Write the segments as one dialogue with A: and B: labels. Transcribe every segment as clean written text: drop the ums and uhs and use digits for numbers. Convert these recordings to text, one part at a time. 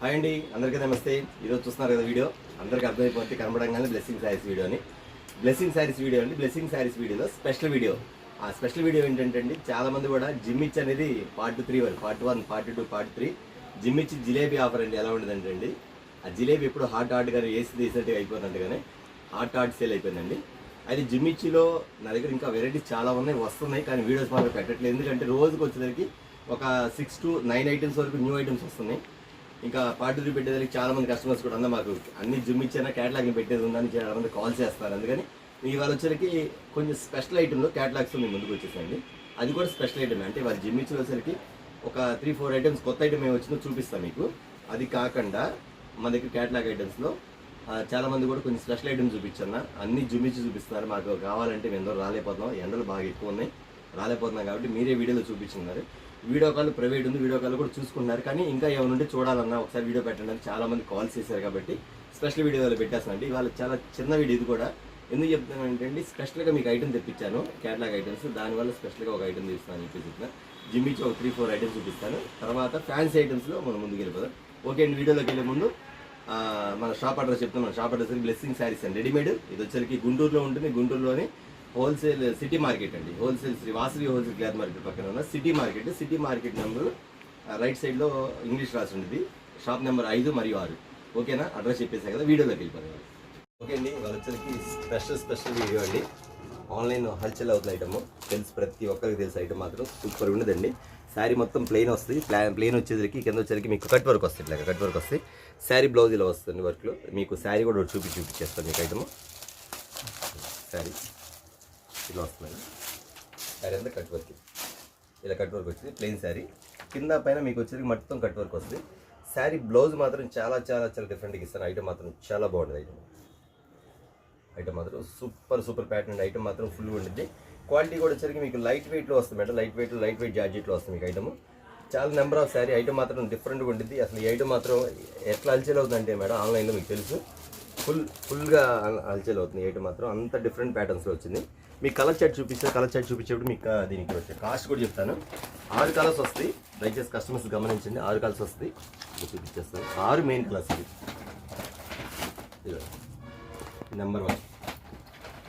A: Hi అండి, అందరికీ నమస్తే. ఈరోజు చూస్తున్నారు కదా వీడియో, అందరికీ అర్థమైపోతే కనబడంగానే బ్లెస్సింగ్ శారీస్ వీడియో అని. బ్లెస్సింగ్ శారీస్ వీడియో అండి. బ్లెస్సింగ్ శారీస్ వీడియోలో స్పెషల్ వీడియో. ఆ స్పెషల్ వీడియో ఏంటంటే అండి, చాలా మంది కూడా జిమ్మిచ్ అనేది పార్ట్ 3 వరకు, పార్ట్ 1, పార్ట్ 2, పార్ట్ 3 జిమ్మిచ్ జిలేబీ ఆఫర్ అండి. ఎలా ఉండదంటే అండి, ఆ జిలేబీ ఎప్పుడు హాట్గా వేసినట్టుగా అయిపోయినట్టుగానే హాట్ సేల్ అయిపోయిందండి. అయితే జిమ్మిచ్చిలో నా దగ్గర ఇంకా వెరైటీస్ చాలా ఉన్నాయి, వస్తున్నాయి, కానీ వీడియోస్ మాత్రం పెట్టట్లేదు. ఎందుకంటే రోజుకి వచ్చేసరికి ఒక 6 to 9 ఐటమ్స్ వరకు న్యూ ఐటమ్స్ వస్తున్నాయి. ఇంకా పార్ట్ 3 పెట్టేదానికి చాలా మంది కస్టమర్స్ కూడా అన్న మాకు అన్ని జిమ్ ఇచ్చినా క్యాటలాగ్ని పెట్టేది ఉందని చాలా మంది కాల్ చేస్తున్నారు. అందుకని ఇవాళ వచ్చరికి కొంచెం స్పెషల్ ఐటెంలో క్యాటలాగ్స్ మీ ముందుకు వచ్చేసండి. అది కూడా స్పెషల్ ఐటమ్ అంటే వాళ్ళ జిమ్ ఇచ్చిన వచ్చరికి ఒక 3-4 ఐటమ్స్ కొత్త ఐటమ్ ఏమి వచ్చిందో చూపిస్తాం మీకు. అది కాకుండా మా దగ్గర క్యాటలాగ్ ఐటమ్స్లో చాలా మంది కూడా కొన్ని స్పెషల్ ఐటమ్స్ చూపించన్నా, అన్ని జిమ్ ఇచ్చి చూపిస్తున్నారు. మాకు కావాలంటే మేము ఎందరో రాలేకపోతున్నాం, ఎండలు బాగా ఎక్కువ ఉన్నాయి, రాలేకపోతున్నాం కాబట్టి మీరే వీడియోలో చూపించున్నారు. వీడియో కాల్ ప్రైవేట్ ఉంది, వీడియో కాల్ కూడా చూసుకుంటున్నారు. కానీ ఇంకా ఏమైనా చూడాలన్నా ఒకసారి వీడియో పెట్టండి అని చాలా మంది కాల్ చేశారు కాబట్టి స్పెషల్ వీడియోలో పెట్టేస్తానండి. ఇవాళ చాలా చిన్న వీడియో ఇది కూడా. ఎందుకు చెప్తున్నానంటే అండి, స్పెషల్గా మీకు ఐటమ్ తెప్పించాను, క్యాటలాగ్ ఐటమ్స్. దానివల్ల స్పెషల్గా ఒక ఐటమ్ తీస్తాను చూపిస్తున్నా. జిమ్ ఇచ్చి ఒక 3-4 ఐటమ్స్ చూపిస్తాను. తర్వాత ఫ్యాన్సీ ఐటమ్స్లో మనం ముందుకు వెళ్ళిపోదాం. ఓకే అండి, వీడియోలోకి వెళ్ళే ముందు మన షాప్ అడ్రస్ చెప్తున్నాం. షాప్ అడ్రస్ బ్లెస్సింగ్ శారీస్ అండి, రెడీమేడ్. ఇది వచ్చరికి గుంటూరులో ఉంటుంది. గుంటూరులోని హోల్సేల్ సిటీ మార్కెట్ అండి, wholesale Shri Vasavi wholesale cloth market పక్కన ఉన్న city market. City market number right సైడ్లో ఇంగ్లీష్ రాసి ఉంటుంది. షాప్ నెంబర్ 5 మరియు 6. ఓకేనా, అడ్రస్ చెప్పేసాం కదా, వీడియోలోకి వెళ్ళిపోతాం. ఓకే అండి, వాళ్ళు వచ్చరికి స్పెషల్ వీడియో అండి. ఆన్లైన్ హల్చల్ అవుతుంది ఐటమ్, తెలుసు, ప్రతి ఒక్కరికి తెలిసి ఐటమ్ మాత్రం సూపర్ ఉండదండి. శారీ మొత్తం ప్లెయిన్ వస్తుంది. ప్లెయిన్ వచ్చేసరికి కింద వచ్చేసరికి మీకు కట్ వర్క్ వస్తుంది, ఇలాగ కట్ వర్క్ వస్తుంది. శారీ బ్లౌజ్ ఇలా వస్తుంది వర్క్లో. మీకు శారీ కూడా చూపించేస్తాను మీకు ఐటమ్. శారీ ఇలా వస్తుంది, శారీ అంతా కట్ వర్క్, ఇలా కట్ వర్క్ వచ్చింది. ప్లెయిన్ శారీ కింద పైన మీకు వచ్చేసరికి మొత్తం కట్ వర్క్ వస్తుంది. శారీ బ్లౌజ్ మాత్రం చాలా డిఫరెంట్గా ఇస్తాను. ఐటమ్ మాత్రం చాలా బాగుంటుంది. ఐటమ్ మాత్రం సూపర్ ప్యాటర్న్ ఐటమ్ మాత్రం ఫుల్గా ఉంటుంది. క్వాలిటీ కూడా వచ్చేసరికి మీకు లైట్ వెయిట్లో వస్తుంది మేడం. లైట్ వెయిట్ జార్జెట్లో వస్తుంది మీకు ఐటమ్. చాలా నెంబర్ ఆఫ్ శారీ ఐటమ్ మాత్రం డిఫరెంట్గా ఉంటుంది. అసలు ఈ ఐటమ్ మాత్రం ఎట్లా హల్చల్ అవుతుందంటే మేడం, ఆన్లైన్లో మీకు తెలుసు ఫుల్గా హల్చల్ అవుతుంది. ఐటమ్ మాత్రం అంత డిఫరెంట్ ప్యాటర్న్స్లో వచ్చింది. మీకు కలర్ చార్ట్ చూపిస్తే, కలర్ చార్ట్ చూపించేప్పుడు మీకు దీనికి వచ్చే కాస్ట్ కూడా చెప్తాను. 6 కలర్స్ వస్తాయి, దయచేసి కస్టమర్స్ గమనించండి. 6 కలర్స్ వస్తాయి, చూపించేస్తాను. 6 మెయిన్ కలర్స్. ఇది నెంబర్ 1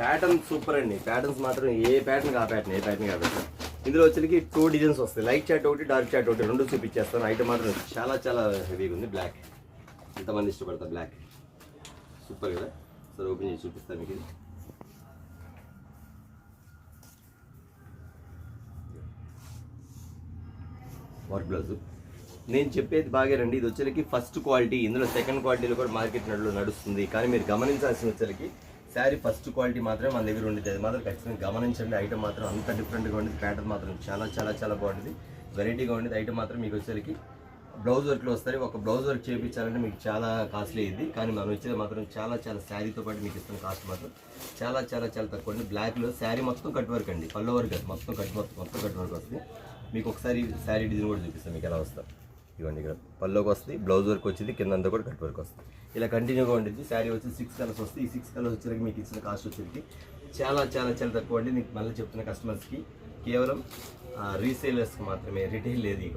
A: ప్యాటర్న్ సూపర్ అండి. ప్యాటర్న్స్ మాత్రం ఏ ప్యాటర్న్ ఆ ప్యాటర్న్, ఏ ప్యాటర్న్ కాబట్టి ఇందులో వచ్చరికి 2 డిజైన్స్ వస్తాయి. లైట్ చార్ట్ ఒకటి, డార్క్ చార్ట్ ఒకటి, 2 చూపించేస్తాను. ఐటమ్ మాత్రం చాలా హెవీగా ఉంది. బ్లాక్ ఎంతమంది ఇష్టపడతారు, బ్లాక్ సూపర్ కదా. సరే ఓపెన్ చేసి చూపిస్తాను మీకు. ఇది వర్క్ బ్లౌజ్. నేను చెప్పేది బాగానండి. ఇది వచ్చేసరికి ఫస్ట్ క్వాలిటీ. ఇందులో సెకండ్ క్వాలిటీలో కూడా మార్కెట్ నడుస్తుంది. కానీ మీరు గమనించాల్సిన వచ్చేసరికి శారీ ఫస్ట్ క్వాలిటీ మాత్రమే మన దగ్గర ఉండేది. అది మాత్రం ఖచ్చితంగా గమనించండి. ఐటమ్ మాత్రం అంత డిఫరెంట్గా ఉండేది. ప్యాటర్న్ మాత్రం చాలా బాగుంటుంది, వెరైటీగా ఉండేది. ఐటమ్ మాత్రం మీకు వచ్చేసరికి బ్లౌజ్ వర్క్లో వస్తారు. ఒక బ్లౌజ్ వర్క్ చేయించాలంటే మీకు చాలా కాస్ట్లీ అయింది. కానీ మనం వచ్చేది మాత్రం చాలా శారీతో పాటు మీకు ఇస్తున్న కాస్ట్ మాత్రం చాలా తక్కువ అండి. బ్లాక్లో శారీ మొత్తం కట్ వర్క్ అండి, పల్లో వర్క్ అది మొత్తం కట్ వర్క్ వస్తుంది. మీకు ఒకసారి శారీ డిజైన్ కూడా చూపిస్తాను మీకు ఎలా వస్తారు. ఇవన్నీ ఇక్కడ పల్లోకి వస్తుంది, బ్లౌజ్ వర్క్ వచ్చింది, కింద అంతా కూడా కట్ వర్క్ వస్తుంది. ఇలా కంటిన్యూగా ఉంటుంది. శారీ వచ్చి 6 కలర్స్ వస్తాయి. ఈ 6 కలర్స్ వచ్చేసరికి మీకు ఇచ్చిన కాస్ట్ వచ్చేసరికి చాలా తక్కువ అండి. మీకు మళ్ళీ చెప్తున్న కస్టమర్స్కి కేవలం రీసేలర్స్కి మాత్రమే, రిటైల్ లేదు ఈ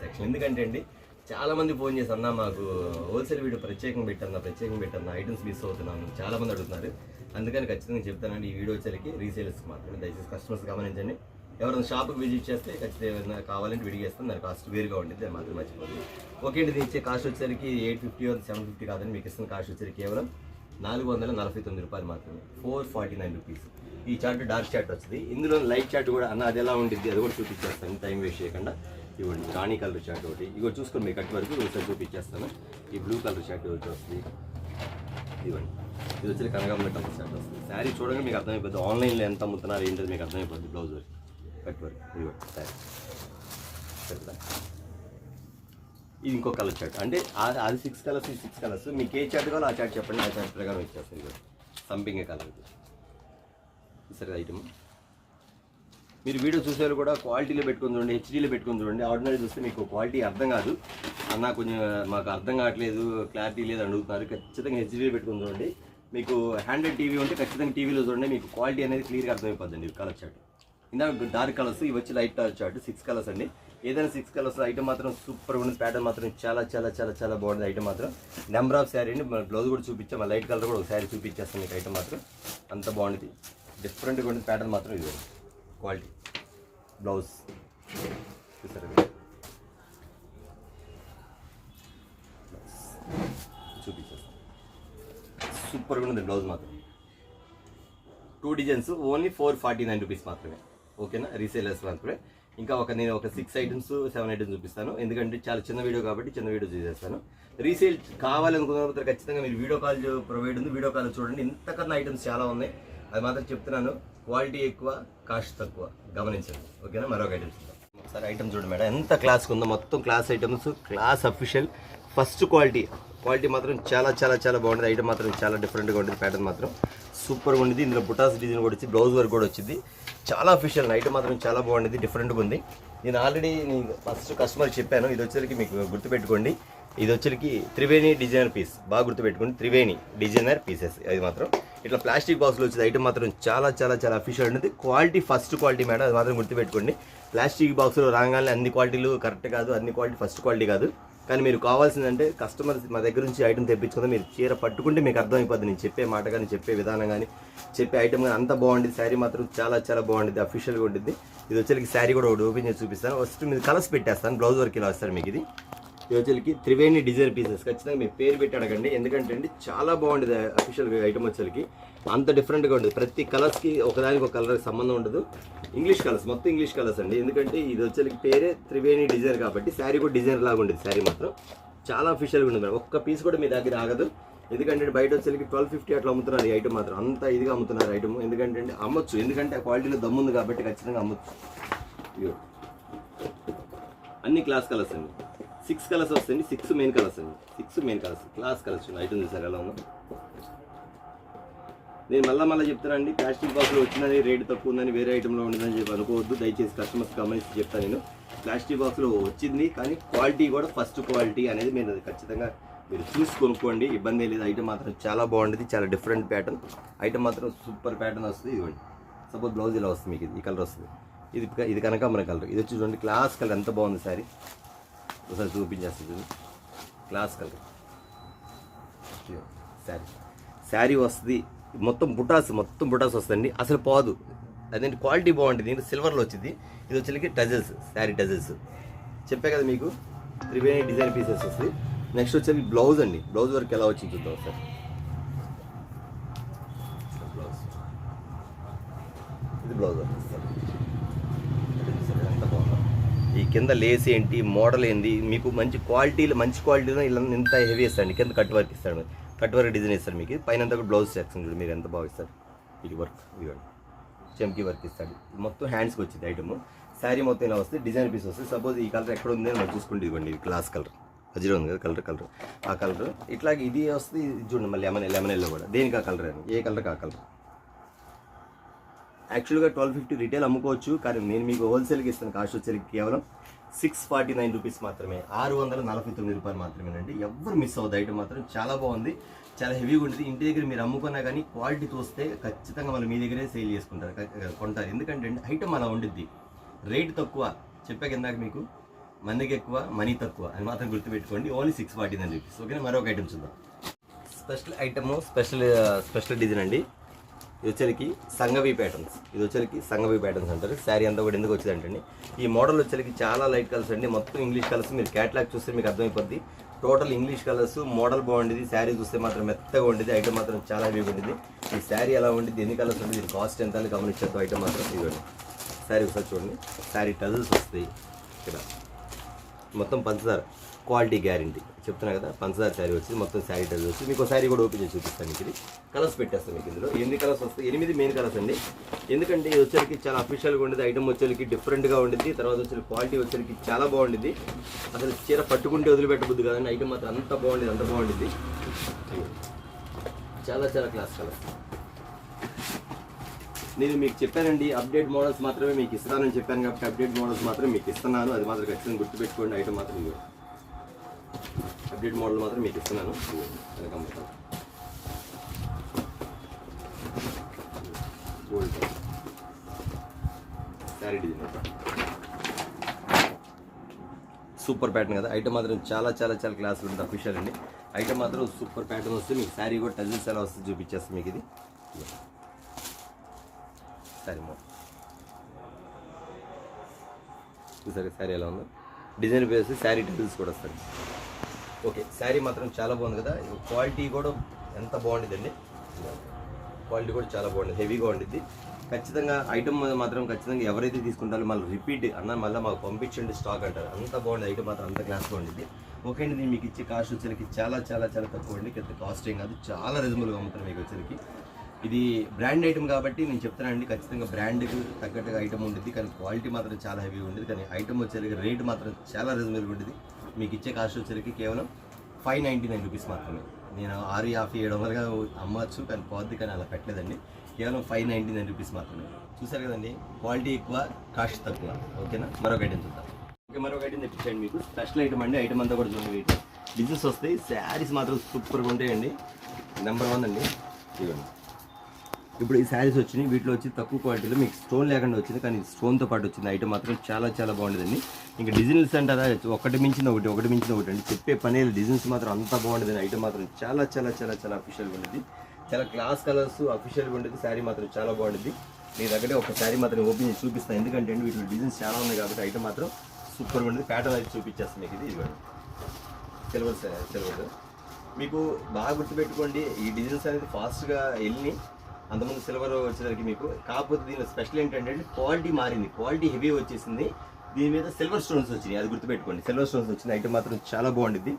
A: సెక్షన్. ఎందుకంటే అండి చాలామంది ఫోన్ చేసి అన్నా మాకు హోల్సేల్ వీడియో ప్రత్యేకంగా పెట్టన్నా ఐటమ్స్ మిస్ అవుతున్నాను చాలామంది అడుగుతున్నారు. అందుకని ఖచ్చితంగా చెప్తానండి, ఈ వీడియో వచ్చేసరికి రీసేలర్స్కి మాత్రమే. దయచేసి కస్టమర్స్ గమనించండి. ఎవరైనా షాప్కి విజిట్ చేస్తే ఖచ్చితంగా ఏమైనా కావాలంటే విడిగేస్తాం, దాని కాస్ట్ వేరుగా ఉంటుంది, అది మాత్రం మర్చిపోతుంది. ఓకే అండి, దీని ఇచ్చే కాస్ట్ వచ్చేసరికి 850 or 750 కాదని మీకు ఇస్తున్న కాస్ట్ వచ్చేసరికి కేవలం 449 రూపాయలు మాత్రమే, 449 రూపీస్. ఈ చార్ట్ డార్క్ చార్ట్ వస్తుంది. ఇందులో లైట్ చార్ట్ కూడా అన్న అది ఎలా ఉంటుంది అది కూడా చూపించేస్తాను, టైం వేస్ట్ చేయకుండా. ఇవ్వండి రాణి కలర్ చార్ట్ ఒకటి, ఇవి చూసుకొని మీకు కట్ వరకు ఒకసారి చూపించేస్తాను. ఈ బ్లూ కలర్ చార్ట్ వచ్చి వస్తుంది. ఇవ్వండి, ఇది వచ్చి కనకాంబర కలర్ చార్ట్ వస్తుంది. శారీ చూడగా మీకు అర్థమైపోతుంది, ఆన్లైన్లో ఎంత అమ్ముతున్నారు ఏంటది మీకు అర్థమైపోతుంది. బ్లౌజ్ వర్క్ కట్ వర్క్ ఇవ్వండి శారీ. ఇది ఇంకో కలర్ చార్ట్ అంటే అది 6 కలర్స్, ఈ 6 కలర్స్. మీకు ఏ చార్ట్ కావాలో ఆ చార్ట్ చెప్పండి, ఆ చార్ట్ ప్రకారం ఇచ్చేస్తాను. ఇది సంపింగ్ కలర్ సరే ఐటమ్. మీరు వీడియో చూసేవాళ్ళు కూడా క్వాలిటీలో పెట్టుకుని చూడండి, హెచ్డీలో పెట్టుకుని చూడండి. ఆర్డినరీ చూస్తే మీకు క్వాలిటీ అర్థం కాదు. అన్న కొంచెం మాకు అర్థం కావట్లేదు, క్లారిటీ లేదు అడుగుతున్నారు. ఖచ్చితంగా హెచ్డీలో పెట్టుకుని చూడండి. మీకు హ్యాండ్రెడ్ టీవీ ఉంటే ఖచ్చితంగా టీవీలో చూడండి, మీకు క్వాలిటీ అనేది క్లియర్గా అర్థమైపోద్దండి. కలర్ చార్ట్ ఇందాక డార్క్ కలర్స్, ఇవి వచ్చి లైట్ కలర్ చార్ట్ 6 కలర్స్ అండి. ఏదైనా 6 కలర్స్ ఐటమ్ మాత్రం సూపర్ ఉంది. ప్యాటర్న్ మాత్రం చాలా చాలా చాలా చాలా బాగుంది ఐటమ్ మాత్రం. నెంబర్ ఆఫ్ శారీ అండి, మన బ్లౌజ్ కూడా చూపించాం, మన లైట్ కలర్ కూడా ఒక శారీ చూపించేస్తాం మీకు. ఐటమ్ మాత్రం అంత బాగుంది, డిఫరెంట్గా ఉంది. ప్యాటర్న్ మాత్రం ఇది క్వాలిటీ బ్లౌజ్ చూసారు చూపించేస్తాం. సూపర్గా ఉంది బ్లౌజ్ మాత్రం. 2 డిజైన్స్ ఓన్లీ 449 రూపీస్ మాత్రమే. ఓకేనా, రీసేలర్స్ మాత్రమే. ఇంకా నేను ఒక 6 ఐటమ్స్ 7 ఐటమ్స్ చూపిస్తాను, ఎందుకంటే చాలా చిన్న వీడియో కాబట్టి చిన్న వీడియో చేసేస్తాను. రీసేల్ కావాలనుకున్న ఖచ్చితంగా మీరు వీడియో కాల్ ప్రొవైడ్ ఉంది, వీడియో కాల్ చూడండి. ఇంతకన్నా ఐటమ్స్ చాలా ఉన్నాయి, అది మాత్రం చెప్తున్నాను. క్వాలిటీ ఎక్కువ, కాస్ట్ తక్కువ, గమనించండి. ఓకేనా, మరొక ఐటమ్స్ ఒకసారి ఐటమ్ చూడండి మేడం, ఎంత క్లాస్గా ఉందో. మొత్తం class items, class official first quality మాత్రం చాలా చాలా చాలా బాగుంటుంది. ఐటమ్ మాత్రం చాలా డిఫరెంట్గా ఉంటుంది. ప్యాటర్న్ మాత్రం సూపర్గా ఉండేది. ఇందులో బుటాస్ డిజైన్ కూడా వచ్చి బ్లౌజ్ వర్క్ కూడా వచ్చింది. చాలా అఫీషియల్ ఐటమ్ మాత్రం చాలా బాగుండేది, డిఫరెంట్గా ఉంది. నేను ఆల్రెడీ ఫస్ట్ కస్టమర్ చెప్పాను, ఇది వచ్చేసరికి మీకు గుర్తుపెట్టుకోండి, ఇది వచ్చేసరికి త్రివేణి డిజైనర్ పీస్. బాగా గుర్తుపెట్టుకోండి, త్రివేణి డిజైనర్ పీసెస్. అది మాత్రం ఇట్లా ప్లాస్టిక్ బాక్స్లో వచ్చేది. ఐటమ్ మాత్రం చాలా చాలా చాలా అఫీషియల్ ఉంటుంది. క్వాలిటీ ఫస్ట్ క్వాలిటీ మేడం, అది మాత్రం గుర్తుపెట్టుకోండి. ప్లాస్టిక్ బాక్స్లో రాగానే అన్ని క్వాలిటీలు కరెక్ట్ కాదు, అన్ని క్వాలిటీ ఫస్ట్ క్వాలిటీ కాదు. కానీ మీరు కావాల్సిందంటే కస్టమర్స్ మా దగ్గర నుంచి ఐటమ్ తెప్పించుకుంటే మీరు చీర పట్టుకుంటే మీకు అర్థమైపోద్ది. నేను చెప్పే మాట కానీ, చెప్పే విధానం కానీ, చెప్పే ఐటమ్ కానీ అంత బాగుంటుంది. శారీ మాత్రం చాలా చాలా బాగుంటుంది, అఫీషియల్గా ఉంటుంది. ఇది వచ్చేసరికి శారీ కూడా ఒకటి ఓపెన్ చేసి చూపిస్తాను. ఫస్ట్ మీరు కలర్స్ పెట్టేస్తాను, బ్లౌజ్ వర్క్ ఇలా వస్తారు మీకు. ఇది వచ్చేసరికి త్రివేణి డిజైన్ పీసెస్. ఖచ్చితంగా మీరు పేరు పెట్టి అడగండి, ఎందుకంటే అండి చాలా బాగుంటుంది అఫీషియల్గా ఐటమ్ వచ్చేసరికి. అంత డిఫరెంట్గా ఉంటుంది. ప్రతి కలర్స్కి ఒకదానికి ఒక కలర్కి సంబంధం ఉండదు. ఇంగ్లీష్ కలర్స్, మొత్తం ఇంగ్లీష్ కలర్స్ అండి. ఎందుకంటే ఇది వచ్చేసరికి పేరే త్రివేణి డిజైన్ కాబట్టి శారీ కూడా డిజైన్ లాగా ఉంటుంది. శారీ మాత్రం చాలా అఫీషియల్గా ఉంటుంది. ఒక్క పీస్ కూడా మీ దగ్గర ఆగదు. ఎందుకంటే బయట వచ్చేసరికి 1250 అట్లా అమ్ముతున్నారు ఈ ఐటమ్ మాత్రం. అంత ఇదిగా అమ్ముతున్నారు ఐటమ్. ఎందుకంటే అండి అమ్మొచ్చు, ఎందుకంటే ఆ క్వాలిటీలో దమ్ముంది కాబట్టి ఖచ్చితంగా అమ్మొచ్చు. అన్ని క్లాస్ కలర్స్ అండి. 6 కలర్స్ వస్తాయండి, 6 మెయిన్ కలర్స్ అండి. 6 main colours, class colours item చూసారు ఎలా ఉందో. నేను మళ్ళీ చెప్తానండి, ప్లాస్టిక్ బాక్స్లో వచ్చిందని రేటు తక్కువ ఉందని వేరే ఐటెంలో ఉండదని చెప్పి అనుకోవద్దు. దయచేసి కస్టమర్స్ గమనించి చెప్తాను. నేను ప్లాస్టిక్ బాక్స్లో వచ్చింది, కానీ క్వాలిటీ కూడా ఫస్ట్ క్వాలిటీ అనేది మీరు ఖచ్చితంగా మీరు చూసి కొనుక్కోండి, ఇబ్బంది లేదు. ఐటమ్ మాత్రం చాలా బాగుంటుంది, చాలా డిఫరెంట్ ప్యాటర్న్. ఐటమ్ మాత్రం సూపర్ ప్యాటర్న్ వస్తుంది. ఇదిగోండి, సపోజ్ బ్లౌజ్ ఇలా వస్తుంది మీకు, ఈ కలర్ వస్తుంది. ఇది కనకాంబరం కలర్. ఇది వచ్చి చూడండి, క్లాస్ కలర్ ఎంత బాగుంది శారీ. ఒకసారి చూపించేస్తుంది, క్లాస్ కలర్ శారీ వస్తుంది. మొత్తం బుటాస్ వస్తుంది, అసలు పోదు. అదేంటి క్వాలిటీ బాగుంటుంది. ఇది సిల్వర్లో వచ్చింది. ఇది వచ్చేసరికి టజల్స్, శారీ టజల్స్. చెప్పే కదా మీకు, త్రివేణి డిజైన్ పీసెస్ వస్తుంది. నెక్స్ట్ వచ్చేసరికి బ్లౌజ్ అండి. బ్లౌజ్ వర్క్ ఎలా వచ్చింది చూద్దాం సార్. ఇది బ్లౌజ్ వర్క్ సార్, ఎంత బాగుంది. ఈ కింద లేస్ ఏంటి, మోడల్ ఏంది, మీకు మంచి క్వాలిటీలో ఇలా ఇంత హెవీ ఇస్తాడు. కింద కట్ వర్క్ ఇస్తాడు, కట్ వర్క్ డిజైన్ ఇస్తారు మీకు. పైన అంతా కూడా బ్లౌజ్ సెక్షన్ చూడండి మీరు ఎంత బాగా ఇస్తారు. ఇది వర్క్, ఇదిగోండి చెమ్కీ వర్క్ ఇస్తాడు. మొత్తం హ్యాండ్స్కి వచ్చింది ఐటమ్. శారీ మొత్తం ఇలా వస్తుంది, డిజైన్ పీస్ వస్తుంది. సపోజ్ ఈ కలర్ ఎక్కడ ఉంది మనం చూసుకుంటే ఇదిగోండి, ఇది క్లాస్ కలర్ అజిలో ఉంది కదా కలర్, ఆ కలర్ ఇట్లాగే ఇది వస్తుంది. ఇది చూడండి మళ్ళీ లెమన్ ఎల్లో కూడా, దేనికి ఆ కలర్ అని, ఏ కలర్కి ఆ కలర్. యాక్చువల్గా 1250 రిటైల్ అమ్ముకోవచ్చు, కానీ నేను మీకు హోల్సేల్కి ఇస్తాను. కాస్ట్ వచ్చేసరికి కేవలం 649 రూపీస్ మాత్రమే, 649 రూపాయలు మాత్రమేనండి. ఎవరు మిస్ అవ్వదు. ఐటమ్ మాత్రం చాలా బాగుంది, చాలా హెవీగా ఉంటుంది. ఇంటి దగ్గర మీరు అమ్ముకున్నా కానీ క్వాలిటీ చూస్తే ఖచ్చితంగా వాళ్ళు మీ దగ్గరే సేల్ కొంటారు. ఎందుకంటే ఐటమ్ అలా ఉండిద్ది. రేట్ తక్కువ, చెప్పాక ఇందాక మీకు, మందికి ఎక్కువ మనీ తక్కువ అని మాత్రం గుర్తుపెట్టుకోండి. Only 649 rupees. ఓకేనా, మరొక ఐటమ్ చూద్దాం. స్పెషల్ ఐటమ్, స్పెషల్ డిజైన్ అండి. ఇది వచ్చేసరికి సంగవి ప్యాటర్న్స్. ఇది వచ్చేసరికి సంగవి ప్యాటర్న్స్ అంటారు. శారీ అంతా కూడా ఎందుకు వచ్చిందంటే, ఈ మోడల్ వచ్చేసరికి చాలా లైట్ కలర్స్ అండి. మొత్తం ఇంగ్లీష్ కలర్స్. మీరు క్యాటలాగ్ చూస్తే మీకు అర్థమైపోద్ది. Total English colours. మోడల్ బాగుండేది. శారీ చూస్తే మాత్రం మెత్తగా ఉండేది. ఐటమ్ మాత్రం చాలా హెవీగా ఉండేది. ఈ శారీ ఎలా ఉండేది, ఎన్ని కలర్స్ ఉంటుంది, దీని కాస్ట్ ఎంత అని గమనించద్దు. ఐటమ్ మాత్రం ఇవ్వండి. శారీ ఒకసారి చూడండి, శారీ టజల్స్ వస్తాయి ఇక్కడ. మొత్తం పంచదార క్వాలిటీ గ్యారంటీ చెప్తున్నా కదా. పంచదార శారీ వచ్చి మొత్తం శారీ టజల్స్ వచ్చి మీకు శారీ కూడా ఓపెన్ చేసి చూపిస్తాను. మీకు ఇది కలర్స్ పెట్టేస్తాను. మీకు ఇందులో 8 కలర్స్ వస్తాయి. 8 మెయిన్ కలర్స్ అండి. ఎందుకంటే ఇది వచ్చేసరికి చాలా అఫీషియల్గా ఉండేది. ఐటమ్ వచ్చేసరికి డిఫరెంట్గా ఉండేది. తర్వాత వచ్చేసరికి క్వాలిటీ వచ్చేసరికి చాలా బాగుండేది. అసలు చీర పట్టుకుంటే వదిలిపెట్టబుద్ది కదండి. ఐటమ్ మాత్రం అంత బాగుండేది. చాలా చాలా క్లాస్ కలర్స్. నేను మీకు చెప్పానండి, అప్డేట్ మోడల్స్ మాత్రమే మీకు ఇస్తానని చెప్పాను కాబట్టి అప్డేట్ మోడల్స్ మాత్రమే మీకు ఇస్తున్నాను. అది మాత్రం ఖచ్చితంగా గుర్తుపెట్టుకోండి. ఐటమ్ మాత్రం ఇవ్వండి, అప్డేట్ మోడల్ మాత్రం మీకు ఇస్తున్నాను. Gold sari design super pattern కదా. ఐటమ్ మాత్రం చాలా చాలా చాలా క్లాస్ ఉంటుంది అఫీషియల్ అండి. ఐటమ్ మాత్రం సూపర్ ప్యాటర్న్ వస్తుంది. మీకు శారీ కూడా టజిల్స్ ఎలా వస్తుంది చూపించేస్తుంది మీకు. ఇది శారీ చూసారు శారీ ఎలా ఉందో, డిజైన్ బేస్ శారీ టజిల్స్ కూడా వస్తాయి. ఓకే, శారీ మాత్రం చాలా బాగుంది కదా. క్వాలిటీ కూడా ఎంత బాగుంటుందండి, క్వాలిటీ కూడా చాలా బాగుంటుంది, హెవీగా ఉండిద్ది. ఖచ్చితంగా ఐటమ్ మాత్రం ఖచ్చితంగా ఎవరైతే తీసుకుంటారో మళ్ళీ రిపీట్ మళ్ళీ మాకు పంపించండి స్టాక్ అంటారు. అంత బాగుంది ఐటమ్ మాత్రం, అంత క్లాస్గా ఉండిద్ది. ఓకే అండి, నేను మీకు ఇచ్చే కాస్ట్ వచ్చేసరికి చాలా చాలా చాలా తక్కువ అండి. పెద్ద కాస్ట్ ఏం కాదు, చాలా రీజనబుల్గా అమ్ముతాను మీకు వచ్చేసరికి. ఇది బ్రాండ్ ఐటమ్ కాబట్టి నేను చెప్తానండి, ఖచ్చితంగా బ్రాండ్కి తగ్గట్టుగా ఐటమ్ ఉంటుంది. కానీ క్వాలిటీ మాత్రం చాలా హెవీగా ఉంటుంది. కానీ ఐటమ్ వచ్చేసరికి రేట్ మాత్రం చాలా రీజనబుల్గా ఉంటుంది. మీకు ఇచ్చే కాస్ట్ వచ్చేసరికి కేవలం 599 రూపీస్ మాత్రమే. నేను 650-700గా అమ్మచ్చు కానీ పోద్ది, కానీ అలా పెట్టలేదండి. కేవలం 599 రూపీస్ మాత్రమే. చూసారు కదండి, క్వాలిటీ ఎక్కువ, కాస్ట్ తక్కువ. ఓకేనా, మరొక ఐటమ్ చూద్దాం. ఓకే, మరొక ఐటమ్ తెప్పించండి మీకు. స్పెషల్ ఐటమ్ అండి. ఐటమ్ అంతా కూడా చూడండి, డిజైన్స్ వస్తాయి. శారీస్ మాత్రం సూపర్గా ఉంటాయండి, నెంబర్ 1 అండి. ఇవ్వండి, ఇప్పుడు ఈ శారీస్ వచ్చినాయి. వీటిలో వచ్చి తక్కువ క్వాలిటీలో మీకు స్టోన్ లేకుండా వచ్చింది, కానీ స్టోన్తో పాటు వచ్చింది. ఐటమ్ మాత్రం చాలా చాలా బాగుంటుందండి. ఇంకా డిజైన్స్ అంటారా, ఒకటి మించిన ఒకటి, ఒకటి మించిన ఒకటి అండి. చెప్పే పనే డిజైన్స్ మాత్రం అంత బాగుంటుంది. ఐటమ్ మాత్రం చాలా చాలా చాలా చాలా అఫీషియల్గా ఉంటుంది. చాలా క్లాస్ కలర్స్ అఫీషియల్గా ఉంటుంది. శారీ మాత్రం చాలా బాగుంటుంది. మీ దగ్గరే ఒక శారీ మాత్రం ఓపెన్ చేసి చూపిస్తాను, ఎందుకంటే వీటిలో డిజైన్స్ చాలా ఉన్నాయి కాబట్టి. ఐటమ్ మాత్రం సూపర్గా ఉంటుంది. ప్యాటర్న్ అయితే చూపించేస్తాను మీకు. ఇది ఇవ్వండి, సిల్వర్ మీకు బాగా గుర్తుపెట్టుకోండి. ఈ డిజైన్స్ అనేది ఫాస్ట్గా వెళ్ళి అంతకుముందు సిల్వర్ వచ్చేసరికి మీకు, కాకపోతే దీనిలో స్పెషల్ ఏంటంటే క్వాలిటీ మారింది, క్వాలిటీ హెవీ వచ్చేసింది. దీని మీద సిల్వర్ స్టోన్స్ వచ్చినాయి, అది గుర్తుపెట్టుకోండి. సిల్వర్ స్టోన్స్ వచ్చింది. ఐటమ్ మాత్రం చాలా బాగుంటుంది.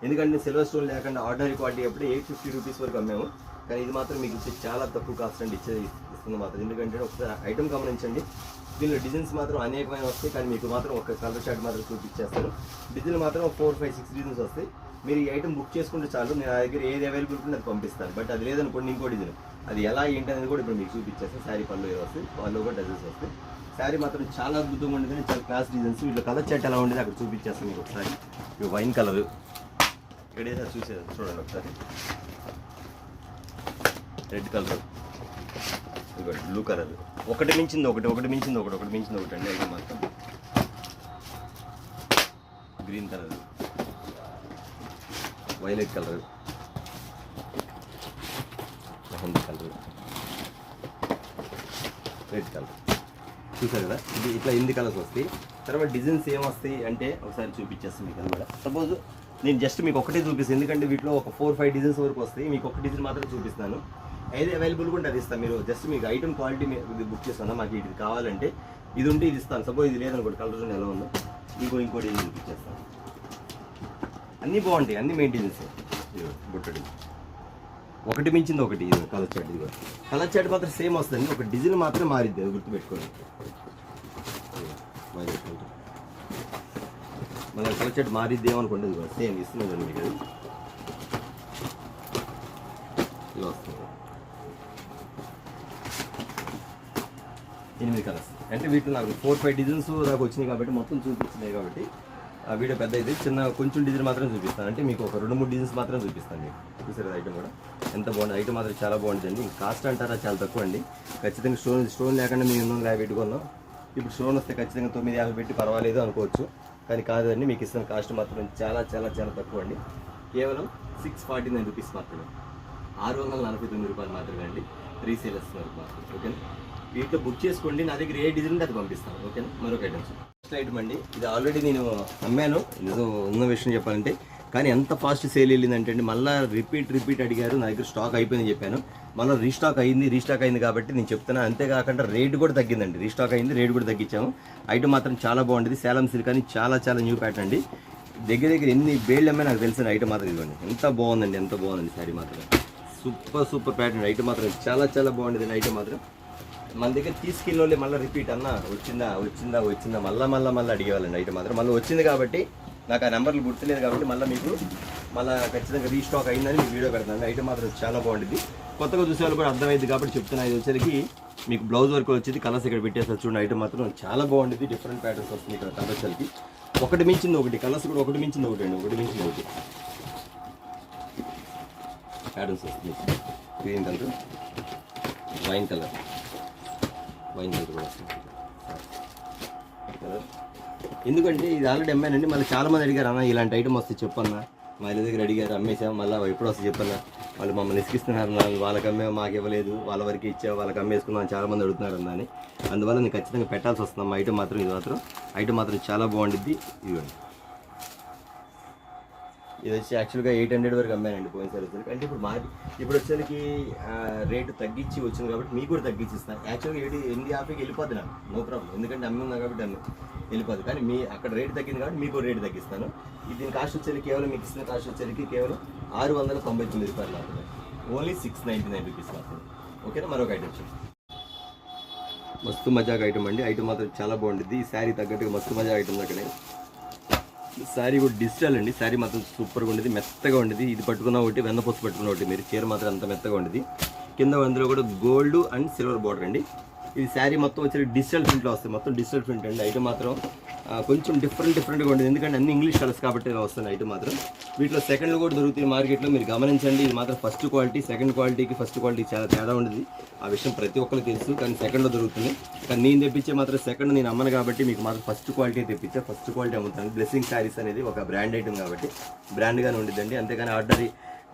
A: ఎందుకంటే సిల్వర్ స్టోన్ లేకుండా ఆర్డినరీ క్వాలిటీ అప్పుడు 850 రూపీస్ వరకు అమ్మాము. కానీ ఇది మాత్రం మీకు చాలా తక్కువ కాస్ట్ అండి ఇస్తుంది మాత్రం. ఎందుకంటే ఒకసారి ఐటమ్ గమనించండి, దీనిలో డిజైన్స్ మాత్రం అనేకమైన వస్తాయి. కానీ మీకు మాత్రం ఒక కలర్ షార్ట్ మాత్రం చూపించేస్తాను. డిజైన్ మాత్రం 4, 5, 6 డిజైన్స్ వస్తాయి. మీరు ఈ ఐటమ్ బుక్ చేసుకుంటే చాలు, నేను నా దగ్గర ఏది అవైలబుల్ ఉంటుందో అది పంపిస్తాను. బట్ అది లేదనుకోండి, ఇంకో డిజైన్ అది ఎలా ఏంటి అనేది కూడా ఇప్పుడు మీకు చూపించేస్తాను. శారీ పళ్ళు వస్తాయి, పళ్ళు కూడా డిజైన్స్ వస్తాయి. శారీ మాత్రం చాలా అద్భుతంగా ఉండేది, చాలా క్లాస్ డిజైన్స్. వీటిలో కలర్ చార్ట్ ఎలా ఉండేది అక్కడ చూపించేస్తాను మీకు ఒకసారి. ఇవి వైన్ కలర్, ఇక్కడేసారి చూసేది చూడండి ఒకసారి. రెడ్ కలర్, ఇవ్వండి బ్లూ కలర్, ఒకటి మించింది ఒకటి, ఒకటి మించింది ఒకటి, ఒకటి మించింది ఒకటి అండి. ఐటమ్ మాత్రం green colour, violet colour, mehndi colour, red colour. చూసారు కదా, ఇది ఇట్లా 8 కలర్స్ వస్తాయి. తర్వాత డిజైన్స్ ఏమొస్తాయి అంటే ఒకసారి చూపించేస్తాను మీకు. అది కూడా సపోజ్ నేను జస్ట్ మీకు ఒకటే చూపిస్తాను, ఎందుకంటే వీటిలో ఒక 4, 5 డిజైన్స్ వరకు వస్తాయి. మీకు ఒక డిజైన్ మాత్రం చూపిస్తాను. ఏది అవైలబుల్ కూడా అది ఇస్తాను. మీరు జస్ట్ మీకు ఐటమ్ క్వాలిటీ ఇది బుక్ చేస్తాను, మాకు ఇది కావాలంటే ఇది ఉంటే ఇది ఇస్తాను. సపోజ్ ఇది లేదనుకోండి, కలర్ ఎలా ఉందో ఇంకోటి చూపించేస్తాను. అన్నీ బాగుంటాయి, అన్నీ మెయింటెనెన్స్. బుట్టడి ఒకటి మించింది ఒకటి. ఇది కలర్ చాట్, ఇది కలర్ చాట్ మాత్రం సేమ్ వస్తుంది, ఒక డిజైన్ మాత్రం మారిద్ది, అది గుర్తుపెట్టుకోండి. మన కలర్ చాట్ మారిద్ది ఏమనుకోండి, అది సేమ్ ఇస్తున్నాను మీకు. అది ఇలా వస్తుంది 8 కలర్స్. అంటే వీటిలో నాకు 4, 5 డిజైన్స్ నాకు వచ్చినాయి కాబట్టి మొత్తం చూపించినాయి కాబట్టి ఆ వీడియో పెద్ద అయితే చిన్న కొంచెం డిజైన్ మాత్రం చూపిస్తాను. అంటే మీకు ఒక 2, 3 డిజైన్స్ మాత్రం చూపిస్తాను మీకు. చూసారు ఐటమ్ కూడా ఎంత బాగుంది. ఐటమ్ మాత్రం చాలా బాగుంటుందండి. కాస్ట్ అంటారా చాలా తక్కువ అండి. ఖచ్చితంగా స్టోన్ లేకుండా మేము 850 పెట్టుకున్నాం. ఇప్పుడు స్టోన్ వస్తే ఖచ్చితంగా 950 పెట్టి పర్వాలేదు అనుకోవచ్చు, కానీ కాదండి. మీకు ఇస్తున్న కాస్ట్ మాత్రం చాలా చాలా చాలా తక్కువ అండి. కేవలం 649 రూపీస్ మాత్రమే, 649 రూపాయలు మాత్రమే అండి. రీసేల్ ఇస్తున్నారు మాత్రం. ఓకేనా, వీటిలో బుక్ చేసుకోండి. నా దగ్గర ఏ డిజైన్ అది పంపిస్తాను. ఓకేనా, మరొక ఐటమ్స్ ఫస్ట్ ఐటమ్ అండి. ఇది ఆల్రెడీ నేను అమ్మాను, ఏదో ఉన్న విషయం చెప్పాలంటే. కానీ ఎంత ఫాస్ట్ సేల్ వెళ్ళిందంటే అండి, మళ్ళీ రిపీట్ అడిగారు. నా దగ్గర స్టాక్ అయిపోయిందని చెప్పాను. మళ్ళీ రీస్టాక్ అయింది కాబట్టి నేను చెప్తున్నాను. అంతేకాకుండా రేట్ కూడా తగ్గిందండి. రీస్టాక్ అయింది, రేట్ కూడా తగ్గించాము. ఐటమ్ మాత్రం చాలా బాగుంటుంది. సేలం సిల్క్ అని చాలా చాలా న్యూ ప్యాటర్న్ అండి. దగ్గర ఎన్ని బేళ్ళు అమ్మాయి నాకు తెలిసిన ఐటమ్ మాత్రం ఇవ్వండి. ఎంత బాగుందండి, ఎంత బాగుందండి. శారీ మాత్రం సూపర్ ప్యాటర్న్. ఐటమ్ మాత్రం చాలా చాలా బాగుంటుంది. ఐటమ్ మాత్రం మన దగ్గర తీసుకెళ్ళి మళ్ళీ రిపీట్ అన్న వచ్చిందా మళ్ళీ అడిగేవాళ్ళండి. ఐటమ్ మాత్రం మళ్ళీ వచ్చింది కాబట్టి నాకు ఆ నెంబర్లు గుర్తులేదు కాబట్టి మళ్ళీ ఖచ్చితంగా రీస్టాక్ అయిందని మీకు వీడియో పెడతాను. ఐటమ్ మాత్రం చాలా బాగుంటుంది. కొత్తగా చూసే వాళ్ళు కూడా అర్థమైంది కాబట్టి చెప్తున్నా. ఇది వచ్చేసరికి మీకు బ్లౌజ్ వర్క్ వచ్చేది, కలర్స్ ఇక్కడ పెట్టేస్తారు చూడండి. ఐటమ్ మాత్రం చాలా బాగుంటుంది. డిఫరెంట్ ప్యాటర్న్స్ వస్తుంది ఇక్కడ కలర్స్కి. ఒకటి మించింది ఒకటి, కలర్స్ కూడా ఒకటి మించింది ఒకటి అండి. ఒకటి మించింది ఒకటి ప్యాటర్న్స్ వస్తుంది. గ్రీన్ కలర్, వైన్ కలర్ కూడా వస్తుంది. కలర్ ఎందుకంటే ఇది ఆల్రెడీ అమ్మానండి. మళ్ళీ చాలామంది అడిగారు, అన్న ఇలాంటి ఐటమ్ వస్తే చెప్పన్నా, మా ఇళ్ళ దగ్గర అడిగారు, అమ్మేసాం, మళ్ళీ ఎప్పుడు వస్తే చెప్పన్నా, వాళ్ళు మమ్మల్ని ఇసుకిస్తున్నారు, వాళ్ళకి అమ్మే మాకు ఇవ్వలేదు, వాళ్ళ వరకు ఇచ్చావు, వాళ్ళకి అమ్మేసుకున్నాం, చాలామంది అడుగుతున్నారు అన్న అని. అందువల్ల నేను ఖచ్చితంగా పెట్టాల్సి వస్తుంది. మా ఐటమ్ మాత్రం ఐటమ్ మాత్రం చాలా బాగుండిద్ది. ఇదిగోండి, ఇది వచ్చి యాక్చువల్గా 800 వరకు అమ్మానండి పోయినసారి వచ్చేసరికి. అంటే ఇప్పుడు వచ్చేసరికి రేటు తగ్గించి వచ్చింది కాబట్టి మీకు కూడా తగ్గించి ఇస్తాను. యాక్చువల్గా 850కి వెళ్ళిపోద్ది నాకు, నో ప్రాబ్లం, ఎందుకంటే అమ్మి ఉన్నా కాబట్టి వెళ్ళిపోద్ది. కానీ మీ అక్కడ రేటు తగ్గింది కాబట్టి మీకు రేటు తగ్గిస్తాను. ఇది దీని కాస్ట్ వచ్చేసరికి కేవలం మీకు ఇస్తున్న కాస్ట్ వచ్చేసరికి కేవలం 699 రూపాయలు మాత్రమే, ఓన్లీ 699 రూపీస్ మాత్రమే. ఓకేనా, మరొక ఐటమ్ చూడండి. మస్తు మజాక్ ఐటమ్ అండి. ఐటమ్ మాత్రం చాలా బాగుంటుంది. ఈ శారీ తగ్గట్టుగా మస్తు మజా ఐటమ్ దగ్గర. శారీ కూడా డిజిటల్ అండి. శారీ మాత్రం సూపర్గా ఉండేది, మెత్తగా ఉండేది. ఇది పట్టుకున్న ఒకటి, వెన్నపూస పట్టుకున్న ఒకటి, మీరు చీర మాత్రం అంత మెత్తగా ఉండేది. కింద అందులో కూడా గోల్డ్ అండ్ సిల్వర్ బార్డర్ అండి. ఇది శారీ మొత్తం వచ్చి డిజిటల్ ప్రింట్లో వస్తుంది, మొత్తం డిజిటల్ ప్రింట్ అండి. ఐటమ్ మాత్రం కొంచెం డిఫరెంట్గా ఉండేది, ఎందుకంటే అన్ని ఇంగ్లీష్ కలర్స్ కాబట్టి ఇలా వస్తుంది ఐటమ్ మాత్రం. వీటిలో సెకండ్లు కూడా దొరుకుతాయి మార్కెట్లో, మీరు గమనించండి. ఇది మాత్రం ఫస్ట్ క్వాలిటీ, సెకండ్ క్వాలిటీకి ఫస్ట్ క్వాలిటీ చాలా తేడా ఉండేది. ఆ విషయం ప్రతి ఒక్కరికి తెలుసు, కానీ సెకండ్లో దొరుకుతుంది. కానీ నేను తెప్పించే మాత్రం సెకండ్ నేను అమ్మను కాబట్టి మీకు మాత్రం ఫస్ట్ క్వాలిటీ తెప్పించా, ఫస్ట్ క్వాలిటీ అమ్ముతాను. బ్లెస్సింగ్ శారీస్ అనేది ఒక బ్రాండ్ ఐటమ్ కాబట్టి బ్రాండ్గానే ఉండిద్దండి. అంతేగాని ఆర్డనరీ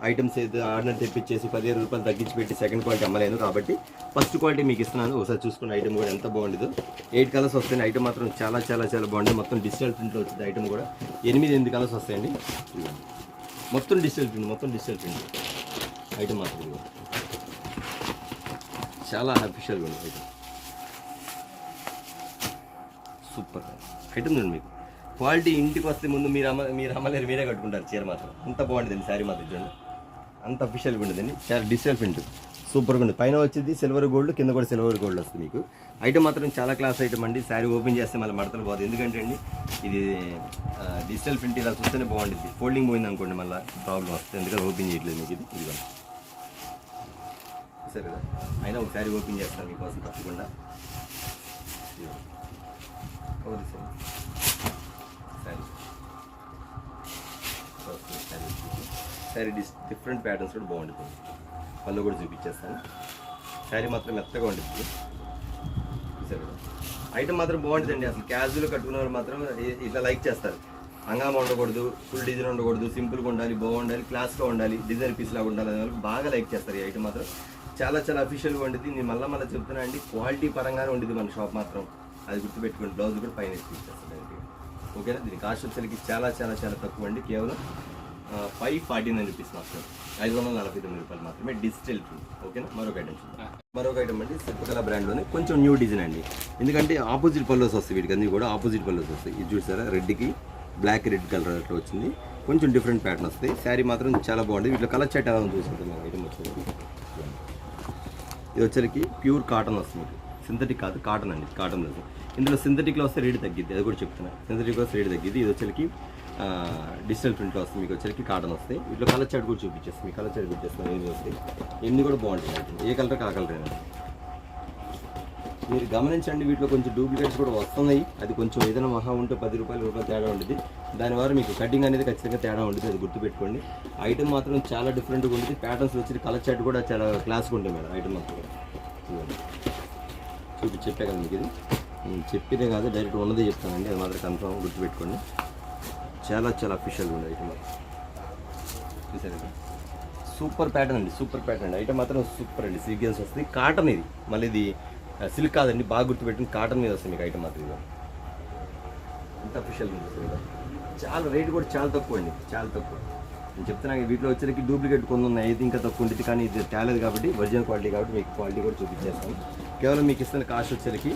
A: ఐటమ్స్ అయితే ఆర్డర్ తెప్పించేసి 15 రూపాయలు తగ్గించి పెట్టి సెకండ్ క్వాలిటీ అమ్మలేను కాబట్టి ఫస్ట్ క్వాలిటీ మీకు ఇస్తున్నాను. ఒకసారి చూసుకున్న ఐటమ్ కూడా ఎంత బాగుండదు. 8 కలర్స్ వస్తాయి. ఐటమ్ మాత్రం చాలా చాలా చాలా బాగుంది. మొత్తం డిజిటల్ ప్రింట్లో వచ్చింది ఐటమ్ కూడా. 8 కలర్స్ వస్తాయండి. మొత్తం డిజిటల్ ప్రింట్ ఐటమ్ మాత్రం చాలా అఫీషియల్గా ఉంది ఐటమ్. సూపర్ ఐటమ్ ఉంది. మీకు క్వాలిటీ ఇంటికి వస్తే ముందు మీరు అమ్మలేరు, మీరే కట్టుకుంటారు చీర మాత్రం. అంత బాగుంటుందండి శారీ మాత్రం, చూడండి అంత అఫీషియల్గా ఉండదండి. చాలా డిజిటల్ ప్రింట్ సూపర్గా ఉంది. పైన వచ్చేది సిల్వర్ గోల్డ్, కింద కూడా సిల్వర్ గోల్డ్ వస్తుంది మీకు. ఐటమ్ మాత్రం చాలా క్లాస్ ఐటమ్ అండి. శారీ ఓపెన్ చేస్తే మళ్ళీ మడతలు పోదు, ఎందుకంటే అండి ఇది డిజిటల్ ప్రింట్ ఇలా చూస్తేనే బాగుంటుంది. ఫోల్డింగ్ పోయింది అనుకోండి మళ్ళీ ప్రాబ్లం వస్తుంది, ఎందుకంటే ఓపెన్ చేయట్లేదు మీకు. ఇది సరే కదా, అయినా ఒక శారీ ఓపెన్ చేస్తాను మీకోసం తప్పకుండా. శారీ డిఫరెంట్ ప్యాటర్న్స్ కూడా బాగుంటుంది. పళ్ళు కూడా చూపించేస్తాను. శారీ మాత్రం మెత్తగా ఉంటుంది. సరే, ఐటమ్ మాత్రం బాగుంటుందండి. అసలు క్యాజువల్ కట్టుకునే వాళ్ళు మాత్రం ఇట్లా లైక్ చేస్తారు. హంగామా ఉండకూడదు, ఫుల్ డిజైన్ ఉండకూడదు, సింపుల్గా ఉండాలి, బాగుండాలి, క్లాస్గా ఉండాలి, డిజైన్ పీస్ లాగా ఉండాలి అనే వాళ్ళు బాగా లైక్ చేస్తారు. ఈ ఐటమ్ మాత్రం చాలా చాలా అఫీషియల్గా ఉంటుంది. నేను మళ్ళీ చెప్తున్నా అండి, క్వాలిటీ పరంగానే ఉంటుంది మన షాప్ మాత్రం. అది గుర్తుపెట్టుకోండి. బ్లౌజ్ కూడా పైన ఇచ్చేస్తాను. ఓకేనా, దీని కాస్ట్ వచ్చేసరికి చాలా చాలా చాలా తక్కువ అండి. కేవలం 549 రూపీస్ మాత్రం, 549 రూపాయలు మాత్రమే, డిజిటల్ ప్రింట్. ఓకేనా, మరొక ఐటమ్ అండి. శిల్పకళ బ్రాండ్లోనే కొంచెం న్యూ డిజైన్ అండి. ఎందుకంటే ఆపోజిట్ పల్లర్స్ వస్తాయి వీటికి, అన్నీ కూడా ఆపోజిట్ పల్లర్స్ వస్తాయి. ఇది చూసారా, రెడ్కి బ్లాక్ రెడ్ కలర్ అట్లా వచ్చింది. కొంచెం డిఫరెంట్ ప్యాటర్న్ వస్తాయి. శారీ మాత్రం చాలా బాగుంది. వీటిలో కలర్ చాట్ ఎలా చూసుకుంటాం ఐటమ్ వచ్చేసరికి. ఇది వచ్చేసరికి ప్యూర్ కాటన్ వస్తుంది, సింథటిక్ కాదు, కాటన్ అండి. కాటన్ వస్తుంది. ఇందులో సింథటిక్లో వస్తే రేటు తగ్గిద్ది, అది కూడా చెప్తున్నా. సింథటిక్లో వస్తే రేటు తగ్గిద్ది. ఇది వచ్చేసరికి డిజిటల్ ప్రింట్లో వస్తుంది. మీకు వచ్చేసరికి కాటన్ వస్తాయి. వీటిలో కలర్ చాట్ కూడా చూపించేస్తాను. మీకు కలర్ చాట్ చూపించేస్తాను. ఏమి వస్తాయి, ఎన్ని కూడా బాగుంటాయి. ఏ కలర్ ఆ కలర్ అయినా మీరు గమనించండి. వీటిలో కొంచెం డూప్లికేట్స్ కూడా వస్తున్నాయి. అది కొంచెం ఏదైనా మహా ఉంటే 10 రూపాయలు తేడా ఉంటుంది. దానివల్ల మీకు కటింగ్ అనేది ఖచ్చితంగా తేడా ఉంటుంది, అది గుర్తుపెట్టుకోండి. ఐటమ్ మాత్రం చాలా డిఫరెంట్గా ఉంటుంది. ప్యాటర్న్స్ వచ్చి కలర్ చాట్ కూడా చాలా క్లాస్గా ఉంటుంది మేడం. ఐటమ్ మాత్రం కూడా చెప్పే కదా మీకు. ఇది చెప్పితే కాదు, డైరెక్ట్ ఉన్నదే చెప్తానండి, అది మాత్రం కన్ఫర్మ్ గుర్తుపెట్టుకోండి. చాలా చాలా అఫీషియల్గా ఉంది ఐటమ్. చూసారు కదా, సూపర్ ప్యాటర్న్ అండి, సూపర్ ప్యాటర్న్ అండి. ఐటమ్ మాత్రం సూపర్ అండి. సీక్వెన్స్ వస్తుంది. కాటన్ ఇది, మళ్ళీ ఇది సిల్క్ కాదండి, బాగా గుర్తుపెట్టింది. కాటన్ మీద వస్తుంది మీకు ఐటమ్ మాత్రం. ఇది ఎంత అఫీషియల్గా ఉంటుంది. చాలా రేటు కూడా చాలా తక్కువ అండి, చాలా తక్కువ. నేను చెప్తున్నాను, వీటిలో వచ్చేసరికి డూప్లికేట్ కొన్ని ఉన్నాయి, అయితే ఇంకా తక్కువ ఉంటుంది. కానీ ఇది తేలేదు కాబట్టి ఒరిజినల్ క్వాలిటీ కాబట్టి మీకు క్వాలిటీ కూడా చూపించేస్తాను. కేవలం మీకు ఇస్తున్న కాస్ట్ వచ్చేసరికి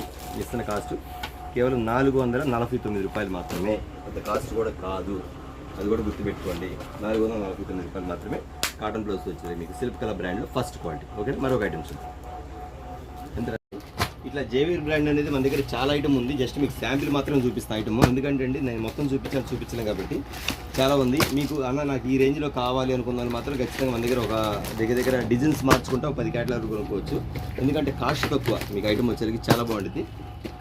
A: కేవలం 449 రూపాయలు మాత్రమే. అంత కాస్ట్ కూడా కాదు, అది కూడా గుర్తుపెట్టుకోండి. 449 రూపాయలు మాత్రమే. కాటన్ బ్లౌజ్ వచ్చేది మీకు శిల్పకళ బ్రాండ్లో ఫస్ట్ క్వాలిటీ. ఓకే, మరొక ఐటమ్స్ ఎంత ఇట్లా జేవీర్ బ్రాండ్ అనేది మన దగ్గర చాలా ఐటమ్ ఉంది. జస్ట్ మీకు శాంపిల్ మాత్రం చూపిస్తాను ఐటమ్, ఎందుకంటే అండి నేను మొత్తం చూపించలేను కాబట్టి చాలా ఉంది. మీకు అన్న నాకు ఈ రేంజ్లో కావాలి అనుకున్నాను మాత్రం ఖచ్చితంగా మన దగ్గర ఒక దగ్గర డిజైన్స్ మార్చుకుంటే ఒక 10 క్యాటలాగ్ కొనుక్కోవచ్చు. ఎందుకంటే కాస్ట్ తక్కువ. మీకు ఐటమ్ వచ్చేసరికి చాలా బాగుంటుంది.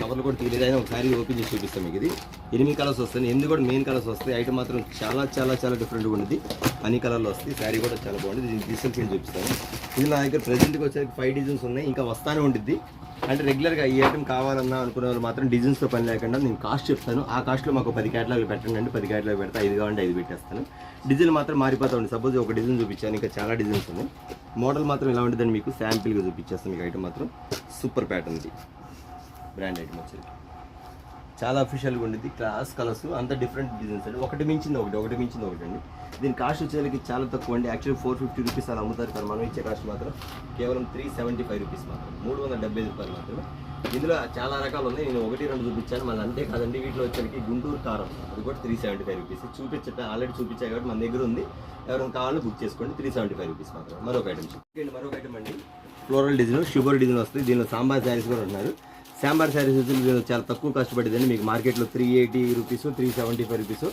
A: కవర్లు కూడా తీయలేదు, అయినా ఒకసారి ఓపెన్ చేసి చూపిస్తాను మీకు. ఇది 8 కలర్స్ వస్తాయి, 8 కూడా మెయిన్ కలర్స్ వస్తాయి. ఐటమ్ మాత్రం చాలా చాలా చాలా డిఫరెంట్గా ఉంటుంది. అన్ని కలర్లు వస్తాయి. శారీ కూడా చాలా బాగుంటుంది. దీన్ని డిజిటల్ ప్రింట్ చూపిస్తాను. ఇది నా దగ్గర ప్రెజెంట్గా వచ్చేసరికి 5 డిజైన్స్ ఉన్నాయి, ఇంకా వస్తానే ఉంటుంది. అంటే రెగ్యులర్గా ఈ ఐటమ్ కావాలన్నా అనుకునే వాళ్ళు మాత్రం డిజైన్స్తో పని లేకుండా నేను కాస్ట్ చెప్తాను. ఆ కాస్ట్లో మాకు 10 క్యాటలాగులు పెట్టండి అంటే 10 క్యాటలాగ్ పెడితే 5 కావాలంటే 5 పెట్టేస్తాను. డిజైన్ మాత్రం మారిపోతూ ఉంది. సపోజ్ ఒక డిజైన్ చూపించాను, ఇంకా చాలా డిజైన్స్ ఉన్నాయి. మోడల్ మాత్రం ఇలా ఉంటుందని మీకు శాంపిల్గా చూపించేస్తాను. మీకు ఐటమ్ మాత్రం సూపర్ ప్యాటర్న్ ఇది, బ్రాండ్ ఐటమ్ వచ్చేది చాలా అఫీషియల్గా ఉండేది. క్లాస్ కలర్స్ అంత డిఫరెంట్ డిజైన్స్ అండి, ఒకటి మించింది ఒకటి అండి. దీని కాస్ట్ వచ్చేసరికి చాలా తక్కువ అండి. యాక్చువల్లీ 450 రూపీస్ అలా అమ్ముతారు, కానీ మనం ఇచ్చే కాస్ట్ మాత్రం కేవలం 375 రూపీస్ మాత్రం, 375 రూపాయలు మాత్రమే. ఇందులో చాలా రకాలు ఉన్నాయి, నేను 1-2 చూపించాను. మళ్ళీ అంతే కాదండి, వీటిలో వచ్చేసరికి గుంటూరు కారం అది కూడా 375 రూపీస్ ఆల్రెడీ చూపించాయి కాబట్టి మన దగ్గర ఉంది. ఎవరైనా కావాలని బుక్ చేసుకోండి, 375 రూపీస్ మాత్రం. మరొక ఐటమ్ అండి, ఫ్లోరల్ డిజైన్, షుగర్ డిజైన్ వస్తుంది. దీనిలో సాంబార్ శారీస్ కూడా ఉన్నారు. సాంబార్ శారీస్ వచ్చి చాలా తక్కువ కష్టపడిందండి. మీకు మార్కెట్లో 380 రూపీస్, 375 రూపీస్,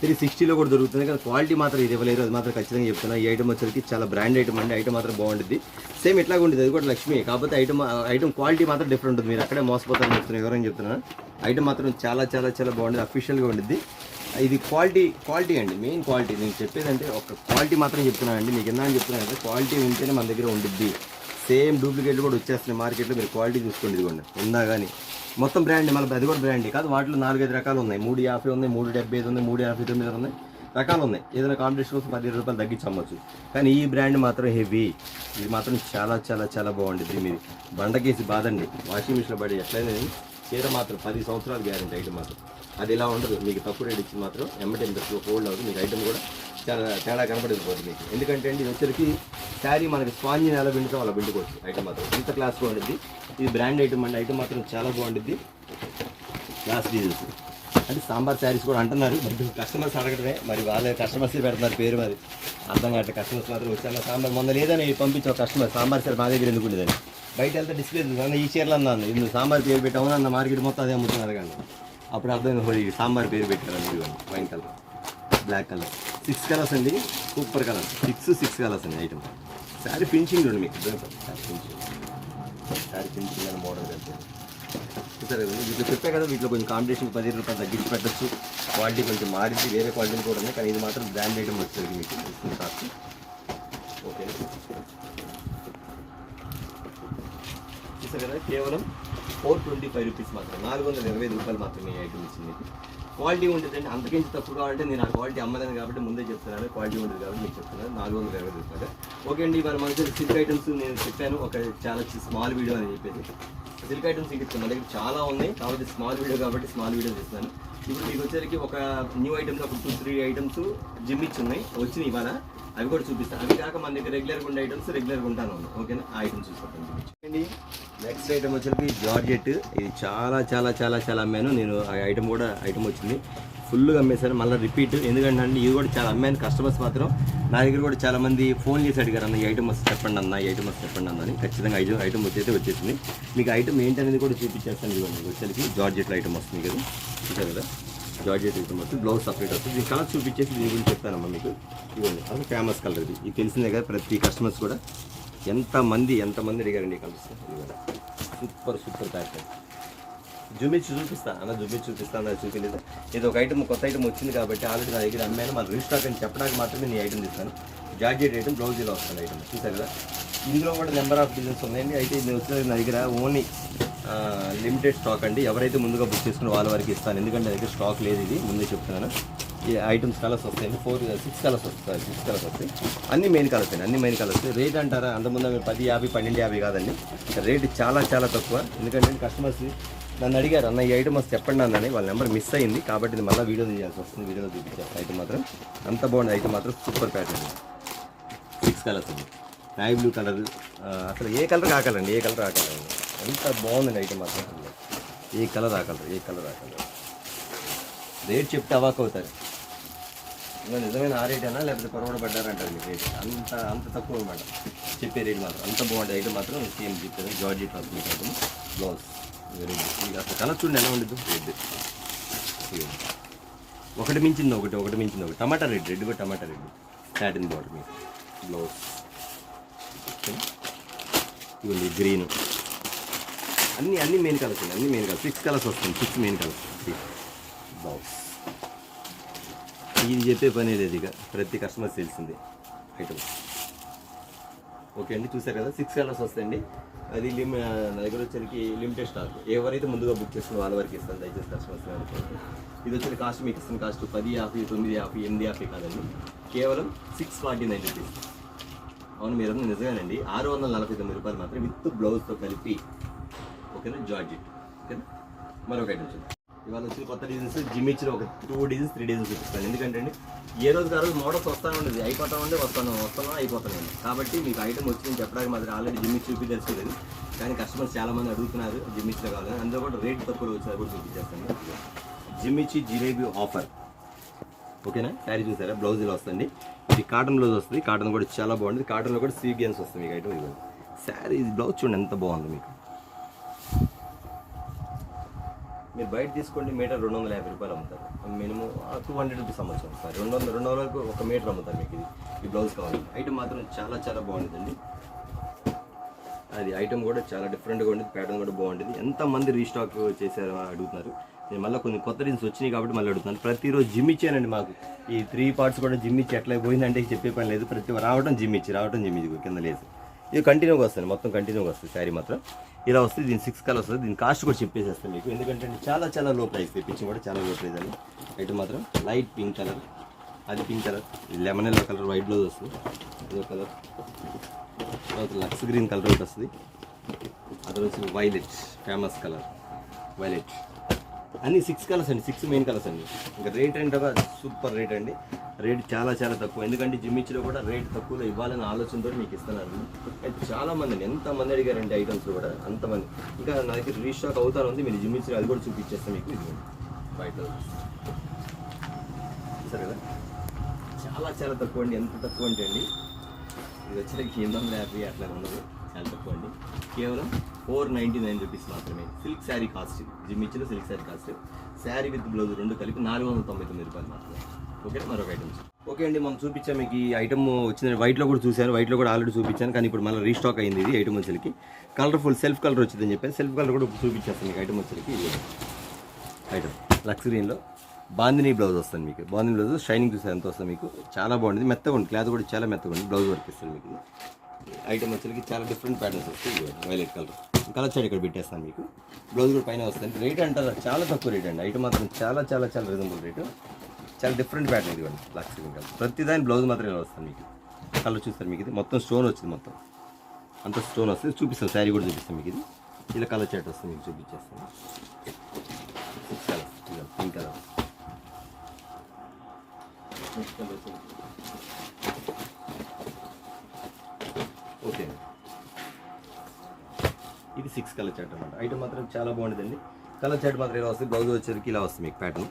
A: 360లో కూడా దొరుకుతుంది. కానీ క్వాలిటీ మాత్రం ఇది ఇవ్వలేరు, అది మాత్రం ఖచ్చితంగా చెప్తున్నా. ఈ ఐటమ్ వచ్చరికి చాలా బ్రాండ్ ఐటమ్ అండి. ఐటమ్ మాత్రం బాగుంటుంది, సేమ్ ఇట్లాగా ఉంటుంది. అది కూడా లక్ష్మి, కాకపోతే ఐటమ్ క్వాలిటీ మాత్రం డిఫరెంట్ ఉంటుంది. మీరు అక్కడే మోసపోతారని చెప్తున్నారు, ఎవరైనా చెప్తున్నా. ఐటమ్ మాత్రం చాలా చాలా చాలా బాగుంటుంది, అఫీషియల్గా ఉంటుంది. ఇది క్వాలిటీ అండి, మెయిన్ క్వాలిటీ. నేను చెప్పేదంటే ఒక క్వాలిటీ మాత్రం చెప్తున్నాను అండి. మీకు ఎంత చెప్తున్నాను అంటే క్వాలిటీ ఉంటేనే మన దగ్గర ఉంటుంది. సేమ్ డూప్లికేట్లు కూడా వచ్చేస్తున్నాయి మార్కెట్లో, మీరు క్వాలిటీ చూసుకోండి. ఇదిగోండి ఉందా కానీ మొత్తం బ్రాండ్, మళ్ళీ అది కూడా బ్రాండ్ కాదు. వాటిలో 4-5 రకాలు ఉన్నాయి. 350 ఉన్నాయి, 375 ఉన్నాయి, 359 ఉన్నాయి, రకాలు ఉన్నాయి. ఏదైనా కాంపిటీషన్ కోసం 15 రూపాయలు తగ్గించి అమ్మచ్చు. కానీ ఈ బ్రాండ్ మాత్రం హెవీ, ఇది మాత్రం చాలా చాలా చాలా బాగుంటుంది. మీరు బండకేసి బాదండి, వాషింగ్ మిషన్లో పడి ఎట్లయినా చీర మాత్రం 10 సంవత్సరాలు గ్యారెంటీ. ఐటమ్ మాత్రం అది ఇలా ఉండదు, మీకు తక్కువ రేట్ ఇచ్చి మాత్రం ఎమ్మటే హోల్డ్ అవుతుంది. మీకు ఐటమ్ కూడా చాలా తేడా కనపడిపోతుంది మీకు. ఎందుకంటే అండి ఇది వచ్చరికి శారీ మనకి స్పాంజిని ఎలా పిండుతాం అలా పిండుకోవచ్చు. ఐటమ్ మాత్రం ఇంత క్లాస్గా ఉంటుంది. ఇది బ్రాండ్ ఐటమ్ అండి. ఐటమ్ మాత్రం చాలా బాగుంటుంది, క్లాస్ డీజెస్. అంటే సాంబార్ శారీస్ కూడా అంటున్నారు, బట్ కస్టమర్స్ అడగడమే, మరి వాళ్ళ కస్టమర్స్ పెడుతున్నారు పేరు. మరి అర్థం కావట్లే. కస్టమర్స్ మాత్రం వచ్చాను సాంబార్ మొన్న లేదని పంపించే ఒక కస్టమర్ సాంబార్ శారీ మా దగ్గర ఎందుకు ఉండేదని. బయట వెళ్తే డిస్ప్లే అన్న ఈ చీరలు అన్నాను, ఇందులో సాంబార్ పేరు పెట్టాము అన్న, మార్కెట్ మొత్తం అదే అమ్ముతున్నారు. కానీ అప్పుడు అర్థమైంది సాంబార్ పేరు పెట్టారండి. ఇవ్వండి wine colour, black colour, 6 colours అండి, సూపర్ కలర్. 6 కలర్స్ అండి ఐటమ్. శారీ ఫినిషింగ్ చూడండి మీకు, శారీ ఫినిషింగ్ అని మోడల్ కలిసి సరే. వీటిలో చెప్పే కదా, వీటిలో కొంచెం కాంపిటీషన్ 15 రూపాయలు తగ్గించి పెట్టచ్చు. క్వాలిటీ కొంచెం మారింది, వేరే క్వాలిటీలు కూడా ఉన్నాయి. కానీ ఇది మాత్రం బ్రాండ్ ఐటమ్ వచ్చేది మీకు కాస్ట్. ఓకే చూసారు కదా, కేవలం 425 రూపీస్ మాత్రం, 425 రూపాయలు మాత్రమే ఈ ఐటమ్ ఇచ్చింది. క్వాలిటీ ఉంటుందండి, అంతకించి తక్కువ కావాలంటే నేను ఆ క్వాలిటీ అమ్మలేను కాబట్టి ముందే చెప్తున్నాను. క్వాలిటీ ఉంటుంది కాబట్టి మీకు చెప్తున్నాను, 425 రూపాయలు. ఓకే అండి, మరి మన సిల్క్ ఐటమ్స్ నేను చెప్పాను, ఒక చాలా స్మాల్ వీడియో అని చెప్పేసి. సిల్క్ ఐటమ్స్ ఇంకా మన దగ్గర చాలా ఉన్నాయి కాబట్టి స్మాల్ వీడియో కాబట్టి స్మాల్ వీడియో చేస్తున్నాను. ఇప్పుడు మీకు వచ్చేసరికి ఒక న్యూ ఐటమ్స్ ఒక 2-3 ఐటమ్స్ జిమ్మిచ్చి ఉన్నాయి, వచ్చినాయి ఇవాళ, అవి కూడా చూపిస్తాను. అవి కాక మన దగ్గర రెగ్యులర్గా ఉండే ఐటమ్స్ రెగ్యులర్గా ఉంటాను. ఓకేనా, ఆ ఐటమ్స్ చూపిస్తాను. నెక్స్ట్ ఐటమ్ వచ్చేసరికి జార్జెట్. ఇది చాలా చాలా చాలా చాలా అమ్మాను నేను. ఆ ఐటమ్ కూడా ఐటమ్ వచ్చింది, ఫుల్గా అమ్మేశాను. మళ్ళీ రిపీట్, ఎందుకంటే అండి ఇది కూడా చాలా అమ్మాను. కస్టమర్స్ మాత్రం నా దగ్గర కూడా చాలా మంది ఫోన్ చేసి అడిగారు, అన్న ఈ ఐటమ్ వస్తే చెప్పండి అన్న, ఈ ఐటమ్ వస్తే చెప్పండి అన్న అని. ఖచ్చితంగా ఐటమ్ వచ్చేసింది. మీకు ఐటమ్ ఏంటనేది కూడా చూపించేస్తాను. ఇదిగోండి వచ్చేసరికి జార్జెట్ ఐటమ్ వస్తుంది కదా, చూసారు కదా, జార్జెట్ ఐటమ్ వస్తుంది. బ్లౌజ్ సపరేట్ వస్తుంది. దీని కలర్ చూపించేసి దీని గురించి చెప్తానమ్మా మీకు. ఇవ్వండి అది ఫేమస్ కలర్, ఇది తెలిసిందే కదా. ప్రతి కస్టమర్స్ కూడా ఎంతమంది అడిగారండి ఈ కలర్స్. Super pattern. జూమిచ్చి చూపిస్తాను అన్న, చూపిస్తాను అది చూపించలేదు. ఇది ఒక ఐటమ్, కొత్త ఐటమ్ వచ్చింది కాబట్టి ఆల్రెడీ నా దగ్గర అమ్మాను. మన రీస్టాక్ అని చెప్పడానికి మాత్రమే నేను ఐటమ్ తీస్తాను. జార్జెట్ ఐటమ్, బ్లౌజ్ ఇలా వస్తుంది ఐటమ్, చూసారు కదా. ఇందులో కూడా నెంబర్ ఆఫ్ డిజైన్స్ ఉన్నాయండి. అయితే ఇది వచ్చిన నా దగ్గర ఓన్లీ లిమిటెడ్ స్టాక్ అండి. ఎవరైతే ముందుగా బుక్ చేసుకుని వాళ్ళ వరకు ఇస్తాను, ఎందుకంటే నా దగ్గర స్టాక్ లేదు. ఇది ముందే చెప్తున్నాను. ఈ ఐటమ్స్ కలర్స్ వస్తాయండి, 6 కలర్స్ వస్తాయి. 6 కలర్స్ వస్తాయి, అన్ని మెయిన్ కలర్స్ అండి, అన్ని మెయిన్ కలర్స్. రేట్ అంటారా, అంతకుముందు 10-50, 12-50 కాదండి. రేట్ చాలా చాలా తక్కువ. ఎందుకంటే కస్టమర్స్ నన్ను అడిగారు, అన్న ఈ ఐటమ్ వస్తే చెప్పండి అన్నని. వాళ్ళ నెంబర్ మిస్ అయింది కాబట్టి మళ్ళీ వీడియో తీయాల్సి వస్తుంది. వీడియోలో చూపించాను. ఐటమ్ మాత్రం అంత బాగుంది. ఐటమ్ మాత్రం సూపర్ ప్యాటర్న్. 6 కలర్స్ అండి, నావీ బ్లూ కలర్, అసలు ఏ కలర్ ఆకలండి, ఏ కలర్ ఆకలండి. ఎంత బాగుందండి ఐటమ్ మాత్రం. ఏ కలర్ ఆకలరు. రేట్ చెప్తే అవాక్ అవుతారు. ఇంకా నిజమైన ఆ రేట్ అయినా లేకపోతే పొరపాటు పడ్డారంటారు మీకు. రేట్ అంత తక్కువ అనమాట చెప్పే రేట్ మాత్రం. అంత బాగుంటుంది ఐటమ్ మాత్రం. సేమ్ చెప్పారు, జార్జెట్ వస్తుంది ఐటమ్. Blouse very good. ఇక అసలు కలర్ చూడండి ఎలా ఉండదు. రెడ్ ఒకటి మించింది ఒకటి. టమాటా రెడ్ కూడా టమాటా రెడ్ సాటిన్ బార్డర్ మీకు. బ్లౌజ్ ఇవ్వండి గ్రీన్. అన్ని మెయిన్ కలర్స్ అండి, అన్ని మెయిన్ కలర్స్. 6 కలర్స్ వస్తుంది, 6 మెయిన్ కలర్స్. బ్లౌజ్ ఇది చెప్పే పని లేదు, ఇక ప్రతి కస్టమర్ తెలిసిందే ఐటమ్. ఓకే అండి, చూసారు కదా 6 కలర్స్ వస్తాయండి. అది నా దగ్గర వచ్చరికి లిమిటెడ్ స్టాక్. ఎవరైతే ముందుగా బుక్ చేసుకున్న వాళ్ళ వరకు ఇస్తాను, దయచేసి కస్టమర్స్ అనుకోండి. ఇది వచ్చి కాస్ట్ మీకు ఇస్తున్న కాస్ట్ 10.50, 9.50, 8.50 కాదండి, కేవలం 649 రూపీస్. అవును, మీరు నిజమేనండి, 649 రూపాయలు మాత్రం విత్ బ్లౌజ్తో కలిపి. ఓకేనా, జార్జెట్. ఓకేనా, మరొక ఐటమ్ చూద్దాం. ఇవాళ వచ్చి కొత్త డిజైన్స్ జిమ్మిచ్చిన ఒక 2 డిజైన్స్ 3 డిజైన్స్ చూపిస్తాను. ఎందుకంటే అండి ఏ రోజు ఆ రోజు మోడల్స్ వస్తానే ఉండేది, అయిపోతా ఉండే వస్తాను అయిపోతాను. కాబట్టి మీకు ఐటమ్ వచ్చి నేను చెప్పడానికి మాత్రం ఆల్రెడీ జిమ్మిచ్చి చూపించలేదు, కానీ కస్టమర్స్ చాలామంది అడుగుతున్నారు జిమ్మిచ్లో కావాలని. అందులో కూడా రేట్ తక్కువ వచ్చినా కూడా చూపించేస్తాను. జిమ్మిచ్చి జిలేబీ ఆఫర్. ఓకేనా, శారీ చూసారా, బ్లౌజ్ ఇలా వస్తుంది. ఇది కాటన్ బ్లౌజ్ వస్తుంది, కాటన్ కూడా చాలా బాగుంటుంది. కాటన్లో కూడా సీక్వెన్స్ వస్తుంది మీకు ఐటమ్. ఇది శారీ బ్లౌజ్ చూడండి ఎంత బాగుంది. మీకు మీరు బయట తీసుకోండి, మీటర్ 250 రూపాయలు అమ్ముతారు, మినిమం 200 రూపీస్ అమ్మచ్చు. సార్ 200 వరకు ఒక మీటర్ అమ్ముతారు మీకు. ఈ బ్లౌజ్ కావాలి. ఐటమ్ మాత్రం చాలా చాలా బాగుంటుందండి. అది ఐటమ్ కూడా చాలా డిఫరెంట్గా ఉండేది, ప్యాటర్న్ కూడా బాగుంటుంది. ఎంతమంది రీస్టాక్ చేశారు అడుగుతున్నారు. నేను మళ్ళీ కొన్ని కొత్త డిజైన్స్ వచ్చినాయి కాబట్టి మళ్ళీ అడుగుతున్నాను. ప్రతిరోజు జిమ్ ఇచ్చానండి మాకు. ఈ 3 పార్ట్స్ కూడా జిమ్ ఇచ్చి ఎట్లా పోయిందంటే చెప్పే పని లేదు. రావడం జిమ్ ఇచ్చి కింద లేదు. ఇది కంటిన్యూగా వస్తుంది, మొత్తం కంటిన్యూగా వస్తుంది. శారీ మాత్రం ఇలా వస్తుంది. దీని 6 కలర్స్ వస్తుంది. దీని కాస్ట్ కూడా చెప్పేసేస్తాను మీకు, ఎందుకంటే చాలా చాలా లో ప్రైస్. తెప్పించి కూడా చాలా లో ప్రైస్ అండి. ఐటమ్ మాత్రం లైట్ పింక్ కలర్, అది pink colour, lemon yellow colour, white blouse వస్తుంది. అదో కలర్, తర్వాత లక్స్ గ్రీన్ కలర్ ఒకటి వస్తుంది. అది వచ్చి వైలెట్, ఫేమస్ కలర్ వైలెట్. అన్ని 6 కలర్స్ అండి, 6 మెయిన్ కలర్స్ అండి. ఇంకా రేట్ అంటే సూపర్ రేట్ అండి. రేట్ చాలా చాలా తక్కువ, ఎందుకంటే జిమ్మిచ్లో కూడా రేట్ తక్కువలో ఇవ్వాలనే ఆలోచనతో మీకు ఇస్తున్నారు. చాలామంది అండి, ఎంతమంది అడిగారండి ఐటమ్స్ కూడా, అంతమంది. ఇంకా నా దగ్గర రీస్టాక్ అవుతాను ఉంది. మీరు జిమ్మిచ్లో అది కూడా చూపించేస్తాను మీకు. ఇది బయట చూసారు కదా, చాలా చాలా తక్కువ అండి. ఎంత తక్కువ అంటే అండి, ఇది వచ్చేసరికి 850 అట్లా ఉండదు, చాలా తక్కువ అండి. కేవలం 499 రూపీస్ మాత్రమే. సిల్క్ శారీ కాస్ట్, జిమ్మిచ్లో silk sari cost, sari with blouse 2 కలిపి 499 రూపాయలు మాత్రమే. ఓకే, మరొక ఐటమ్స్. ఓకే అండి, మనం చూపించాము మీకు. ఈ ఐటమ్ వచ్చింది వైట్లో కూడా చూశాను, వైట్లో కూడా ఆల్రెడీ చూపించాను, కానీ ఇప్పుడు మళ్ళీ రీస్టాక్ అయింది. ఇది ఐటమ్ వచ్చేసరికి కలర్ఫుల్ సెల్ఫ్ కలర్ వచ్చిందని చెప్పాను. సెల్ఫ్ కలర్ కూడా చూపించేస్తాను మీకు. ఐటమ్ వచ్చేసరికి ఇది ఐటమ్ లక్స్ గ్రీన్లో బాందినీ బ్లౌజ్ వస్తుంది మీకు. బాందినీ బ్లౌజ్ షైనింగ్ చూసారు ఎంత వస్తుంది మీకు, చాలా బాగుంటుంది. మెత్తగా ఉంటుంది, క్లాత్ కూడా చాలా మెత్తగా ఉంటుంది. బ్లౌజ్ వర్క్ ఇస్తుంది మీకు. ఐటమ్ వచ్చేసరికి చాలా డిఫరెంట్ ప్యాటర్న్స్ వస్తాయి. వైలెట్ కలర్ సైడ్ ఇక్కడ పెట్టేస్తాను మీకు. బ్లౌజ్ కూడా పైన వస్తుంది. రేట్ అంటారా చాలా తక్కువ రేట్ అండి. ఐటమ్ మాత్రం చాలా చాలా చాలా రీజనబుల్ రేటు. చాలా డిఫరెంట్ ప్యాటర్న్ ఇది కూడా లక్స్ గ్రీన్ కలర్. ప్రతిదాని బ్లౌజ్ మాత్రం ఇలా వస్తుంది మీకు. కలర్ చూస్తారు మీకు. ఇది మొత్తం స్టోన్ వచ్చింది, మొత్తం అంత స్టోన్ వస్తుంది. చూపిస్తాను, శారీ కూడా చూపిస్తాను మీకు. ఇది ఇలా కలర్ చాట్ వస్తుంది మీకు, చూపించేస్తాను. 6 కలర్, పింక్ కలర్, ఓకే. ఇది 6 కలర్ చాట్ అనమాట. ఐటమ్ మాత్రం చాలా బాగుంటుందండి. కలర్ చాట్ మాత్రం ఇలా వస్తుంది. బ్లౌజ్ వచ్చేసరికి ఇలా వస్తుంది మీకు ప్యాటర్న్.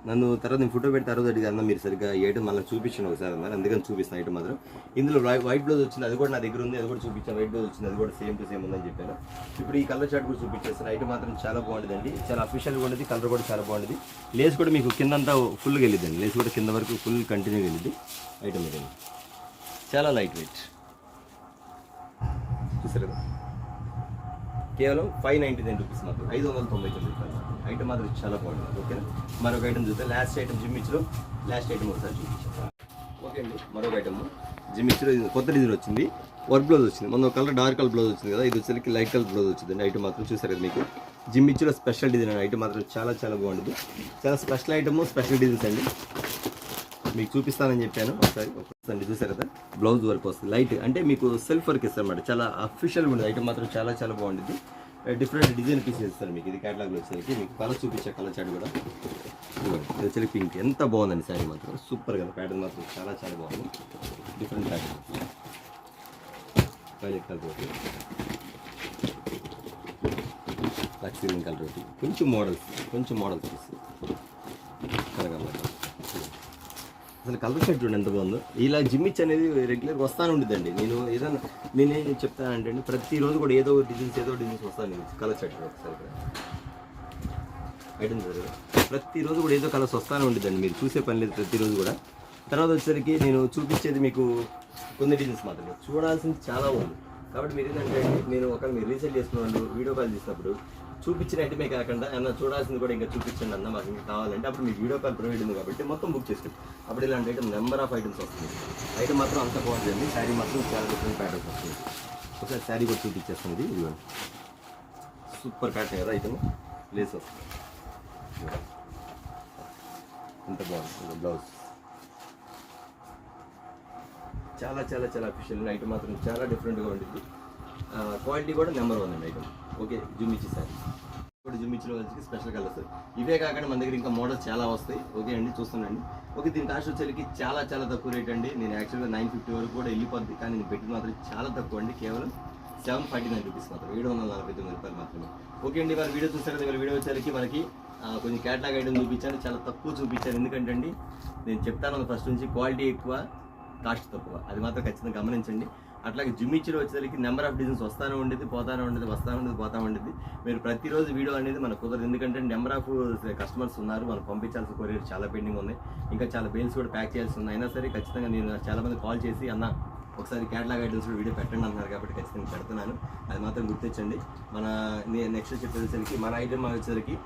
A: నన్ను తర్వాత నేను ఫోటో పెట్టి తర్వాత అడిగాను, మీరు సరిగ్గా ఐటమ్ మళ్ళీ చూపించాను ఒకసారి అన్నారు, అందుకని చూపిస్తాను. ఐటమ్ మాత్రం ఇందులో వైట్ బ్లౌజ్ వచ్చింది, అది కూడా నా దగ్గర ఉంది, అది కూడా చూపించాను. వైట్ బ్లౌజ్ వచ్చింది, అది కూడా సేమ్ టు సేమ్ ఉందని చెప్పాను. ఇప్పుడు ఈ కలర్ చాట్ కూడా చూపించేస్తాను. ఐటమ్ మాత్రం చాలా బాగుంటుందండి, చాలా అఫీషియల్గా ఉండేది. కలర్ కూడా చాలా బాగుంటుంది. లేస్ కూడా మీకు కిందంతా ఫుల్గా వెళ్ళిద్దండి. లేస్ కూడా కింద వరకు ఫుల్ కంటిన్యూగా వెళ్ళిద్ది. ఐటమ్ ఇది చాలా లైట్ వెయిట్, చూసారు కదా. కేవలం 599 రూపీస్ మాత్రం, 599 రూపాయలు. ఐటమ్ మాత్రం చాలా బాగుంటుంది. ఓకేనా, మరొక ఐటమ్ చూస్తే లాస్ట్ ఐటమ్ జిమ్మిచ్లో లాస్ట్ ఐటమ్ ఒకసారి చూపించాను. ఓకే అండి, మరొక ఐటమ్ జిమ్మిచ్లో కొత్త డిజైన్ వచ్చింది. వర్క్ బ్లౌజ్ వచ్చింది. మొన్న కలర్ డార్క్ కలర్ బ్లౌజ్ వచ్చింది కదా, ఇది వచ్చేసరికి లైట్ కలర్ బ్లౌజ్ వచ్చిందండి. ఐటమ్ మాత్రం చూసారు కదా మీకు. జిమ్మిచ్లో స్పెషల్ డిజైన్ అండి. ఐటమ్ మాత్రం చాలా చాలా బాగుంటుంది. చాలా స్పెషల్ ఐటమ్, స్పెషల్ డిజైన్స్ అండి. మీకు చూపిస్తానని చెప్పాను ఒకసారి. ఒకసారి చూసారు కదా, బ్లౌజ్ వర్క్ వస్తుంది. లైట్ అంటే మీకు సెల్ఫ్ వర్క్ ఇస్తారు అన్నమాట. చాలా అఫీషియల్గా ఉంటుంది. ఐటమ్ మాత్రం చాలా చాలా బాగుంటుంది. డిఫరెంట్ డిజైన్ పీసెస్ ఇస్తారు మీకు. ఇది క్యాటలాగ్లో వచ్చేసరికి మీకు కలర్ చూపించే కలర్ చాట్ కూడా ఇది వచ్చేసరికి పింక్. ఎంత బాగుందండి శారీ మాత్రం, సూపర్ కదా. ప్యాటర్న్ మాత్రం చాలా చాలా బాగుంది. డిఫరెంట్ ప్యాటర్న్, వైలెట్ కలర్ ఒకటి, లక్స్ గ్రీన్ కలర్ ఒకటి, కొంచెం మోడల్స్ ఇస్తుంది కనకాంబరం. అసలు కలర్ షర్ట్ చూడండి ఎంత బాగుందో. ఇలా జిమ్మిచ్ అనేది రెగ్యులర్గా వస్తానే ఉంటుందండి. నేనేం చెప్తానంటే ప్రతిరోజు కూడా ఏదో డిజైన్స్ వస్తాను. కలర్ షర్ట్ ఒకసారి ఐటమ్ సార్, ప్రతిరోజు కూడా ఏదో కలర్స్ వస్తానే ఉంటుందండి. మీరు చూసే పని లేదు ప్రతిరోజు కూడా. తర్వాత వచ్చేసరికి నేను చూపించేది మీకు కొన్ని డిజైన్స్ మాత్రమే, చూడాల్సింది చాలా ఉంది. కాబట్టి మీరు ఏంటంటే నేను ఒకవేళ మీరు రీసెల్ చేసుకున్న వాళ్ళు వీడియో కాల్ చేసినప్పుడు చూపించిన ఐటమే కాకుండా అన్న చూడాల్సింది కూడా ఇంకా చూపించండి అన్న మాకు ఇంకా కావాలంటే అప్పుడు మీకు వీడియో కాల్ ప్రొవైడ్ ఉంది కాబట్టి మొత్తం బుక్ చేసుకోండి. అప్పుడు ఇలాంటి ఐటమ్ నెంబర్ ఆఫ్ ఐటమ్స్ వస్తుంది. ఐటమ్ మాత్రం అంత బాగుంటుంది అండి. శారీ మాత్రం చాలా డిఫరెంట్ ప్యాటర్న్స్ వస్తుంది. ఒకసారి శారీ కూడా చూపించేస్తుంది. ఇది సూపర్ ప్యాటర్న్ కదా ఐటమ్, లేస్ వస్తుంది. ఎంత బాగుంటుంది బ్లౌజ్, చాలా చాలా చాలా అఫిషియల్. ఐటమ్ మాత్రం చాలా డిఫరెంట్గా ఉంటుంది. క్వాలిటీ కూడా నెంబర్ 1 అండి ఐటమ్. ఓకే, జుమ్మిచ్చి శారీ కూడా జుమ్మిచ్చిలో వచ్చి స్పెషల్ కలర్స్. ఇవే కాకుండా మన దగ్గర ఇంకా మోడల్స్ చాలా వస్తాయి. ఓకే అండి, చూస్తున్నాండి. ఓకే, దీని కాస్ట్ వచ్చేసరికి చాలా చాలా తక్కువ రేట్ అండి. నేను యాక్చువల్గా 950 వరకు కూడా వెళ్ళిపోద్ది, కానీ నేను పెట్టిన మాత్రం చాలా తక్కువ అండి. కేవలం 749 రూపీస్ మాత్రం, 749 రూపాయలు మాత్రమే. ఓకే అండి, వాళ్ళ వీడియో చూస్తారు కదా. వీడియో వచ్చేసరికి మనకి కొంచెం క్యాటలాగ్ ఐటమ్ చూపించాను, చాలా తక్కువ చూపించాను. ఎందుకంటే అండి నేను చెప్తాను ఫస్ట్ నుంచి, క్వాలిటీ ఎక్కువ కాస్ట్ తక్కువ, అది మాత్రం ఖచ్చితంగా గమనించండి. అట్లాగే జిమ్మిచ్చిలో వచ్చేసరికి నెంబర్ ఆఫ్ డిజైన్స్ వస్తానే ఉండేది, పోతానే ఉండేది, వస్తూ ఉండేది, పోతా ఉండేది. మీరు ప్రతిరోజు వీడియో అనేది మనకు కుదరదు, ఎందుకంటే నెంబర్ ఆఫ్ కస్టమర్స్ ఉన్నారు. మనం పంపించాల్సిన కొరియర్ చాలా పెండింగ్ ఉంది, ఇంకా చాలా బేల్స్ కూడా ప్యాక్ చేయాల్సి ఉంది. అయినా సరే ఖచ్చితంగా నేను చాలా మంది కాల్ చేసి అన్న ఒకసారి క్యాటలాగ్ ఐటమ్స్ వీడియో పెట్టండి అన్నారు కాబట్టి ఖచ్చితంగా పెడుతున్నాను. అది మాత్రం గుర్తించండి. నెక్స్ట్ చెప్పేసరికి మన ఐటమ్ వచ్చేసరికి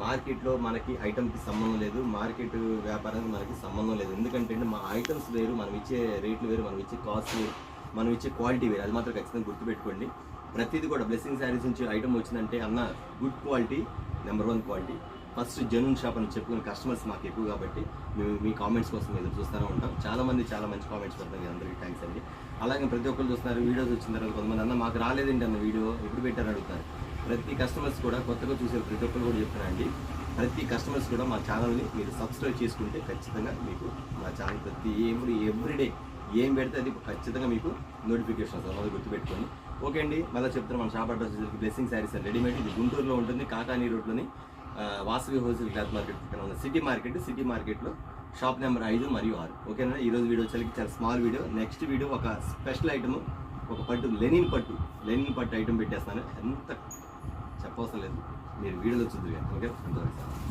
A: మార్కెట్లో మనకి ఐటమ్కి సంబంధం లేదు, మార్కెట్ వ్యాపారానికి మనకి సంబంధం లేదు. ఎందుకంటే మా ఐటమ్స్ వేరు, మనం ఇచ్చే రేట్లు వేరు, మనం ఇచ్చే కాస్ట్ వేరు, మనం ఇచ్చే క్వాలిటీ వేరు. అది మాత్రం ఖచ్చితంగా గుర్తుపెట్టుకోండి. ప్రతిదీ కూడా బ్లెస్సింగ్ శారీస్ నుంచి ఐటమ్ వచ్చిందంటే అన్న good quality, number 1 quality, first genuine shop అని చెప్పుకునే కస్టమర్స్ మాకు ఎక్కువ కాబట్టి మేము మీ కామెంట్స్ కోసం ఎదురు చూస్తూనే ఉంటాం. చాలా మంచి కామెంట్స్ పడుతుంది, అందరికీ థ్యాంక్స్ అండి. అలాగే ప్రతి ఒక్కరు చూస్తున్నారు. వీడియోస్ వచ్చిన తర్వాత కొంతమంది అన్న మాకు రాలేదండి అన్న వీడియో ఎప్పుడు పెట్టారని అడుగుతారు. ప్రతి కస్టమర్స్ కూడా కొత్తగా చూసే ప్రతి ఒక్కరు కూడా చెప్తున్నారండి, ప్రతి కస్టమర్స్ కూడా మా ఛానల్ని మీరు సబ్స్క్రైబ్ చేసుకుంటే ఖచ్చితంగా మీకు మా ఛానల్ ప్రతి ఎవ్రీడే ఏం పెడితే అది ఖచ్చితంగా మీకు నోటిఫికేషన్ వస్తుంది, అది గుర్తుపెట్టుకోండి. ఓకే అండి, మళ్ళీ చెప్తాను. మన shop address blessing saris and readymade. ఇది గుంటూరులో ఉంటుంది, కాకానీ రోడ్లోని వాసవి హోల్సేల్ క్లాత్ మార్కెట్ పక్కన ఉన్న సిటీ మార్కెట్లో షాప్ నెంబర్ 5 మరియు 6. ఓకేనా, ఈరోజు వీడియో వచ్చేసరికి చాలా స్మాల్ వీడియో. నెక్స్ట్ వీడియో ఒక స్పెషల్ ఐటమ్, ఒక పట్టు లెనిన్ పట్టు ఐటమ్ పెట్టేస్తాను. ఎంత చెప్పవసరం లేదు, మీరు వీడియోలో చూద్దరు. ఓకే, అంతవరకు.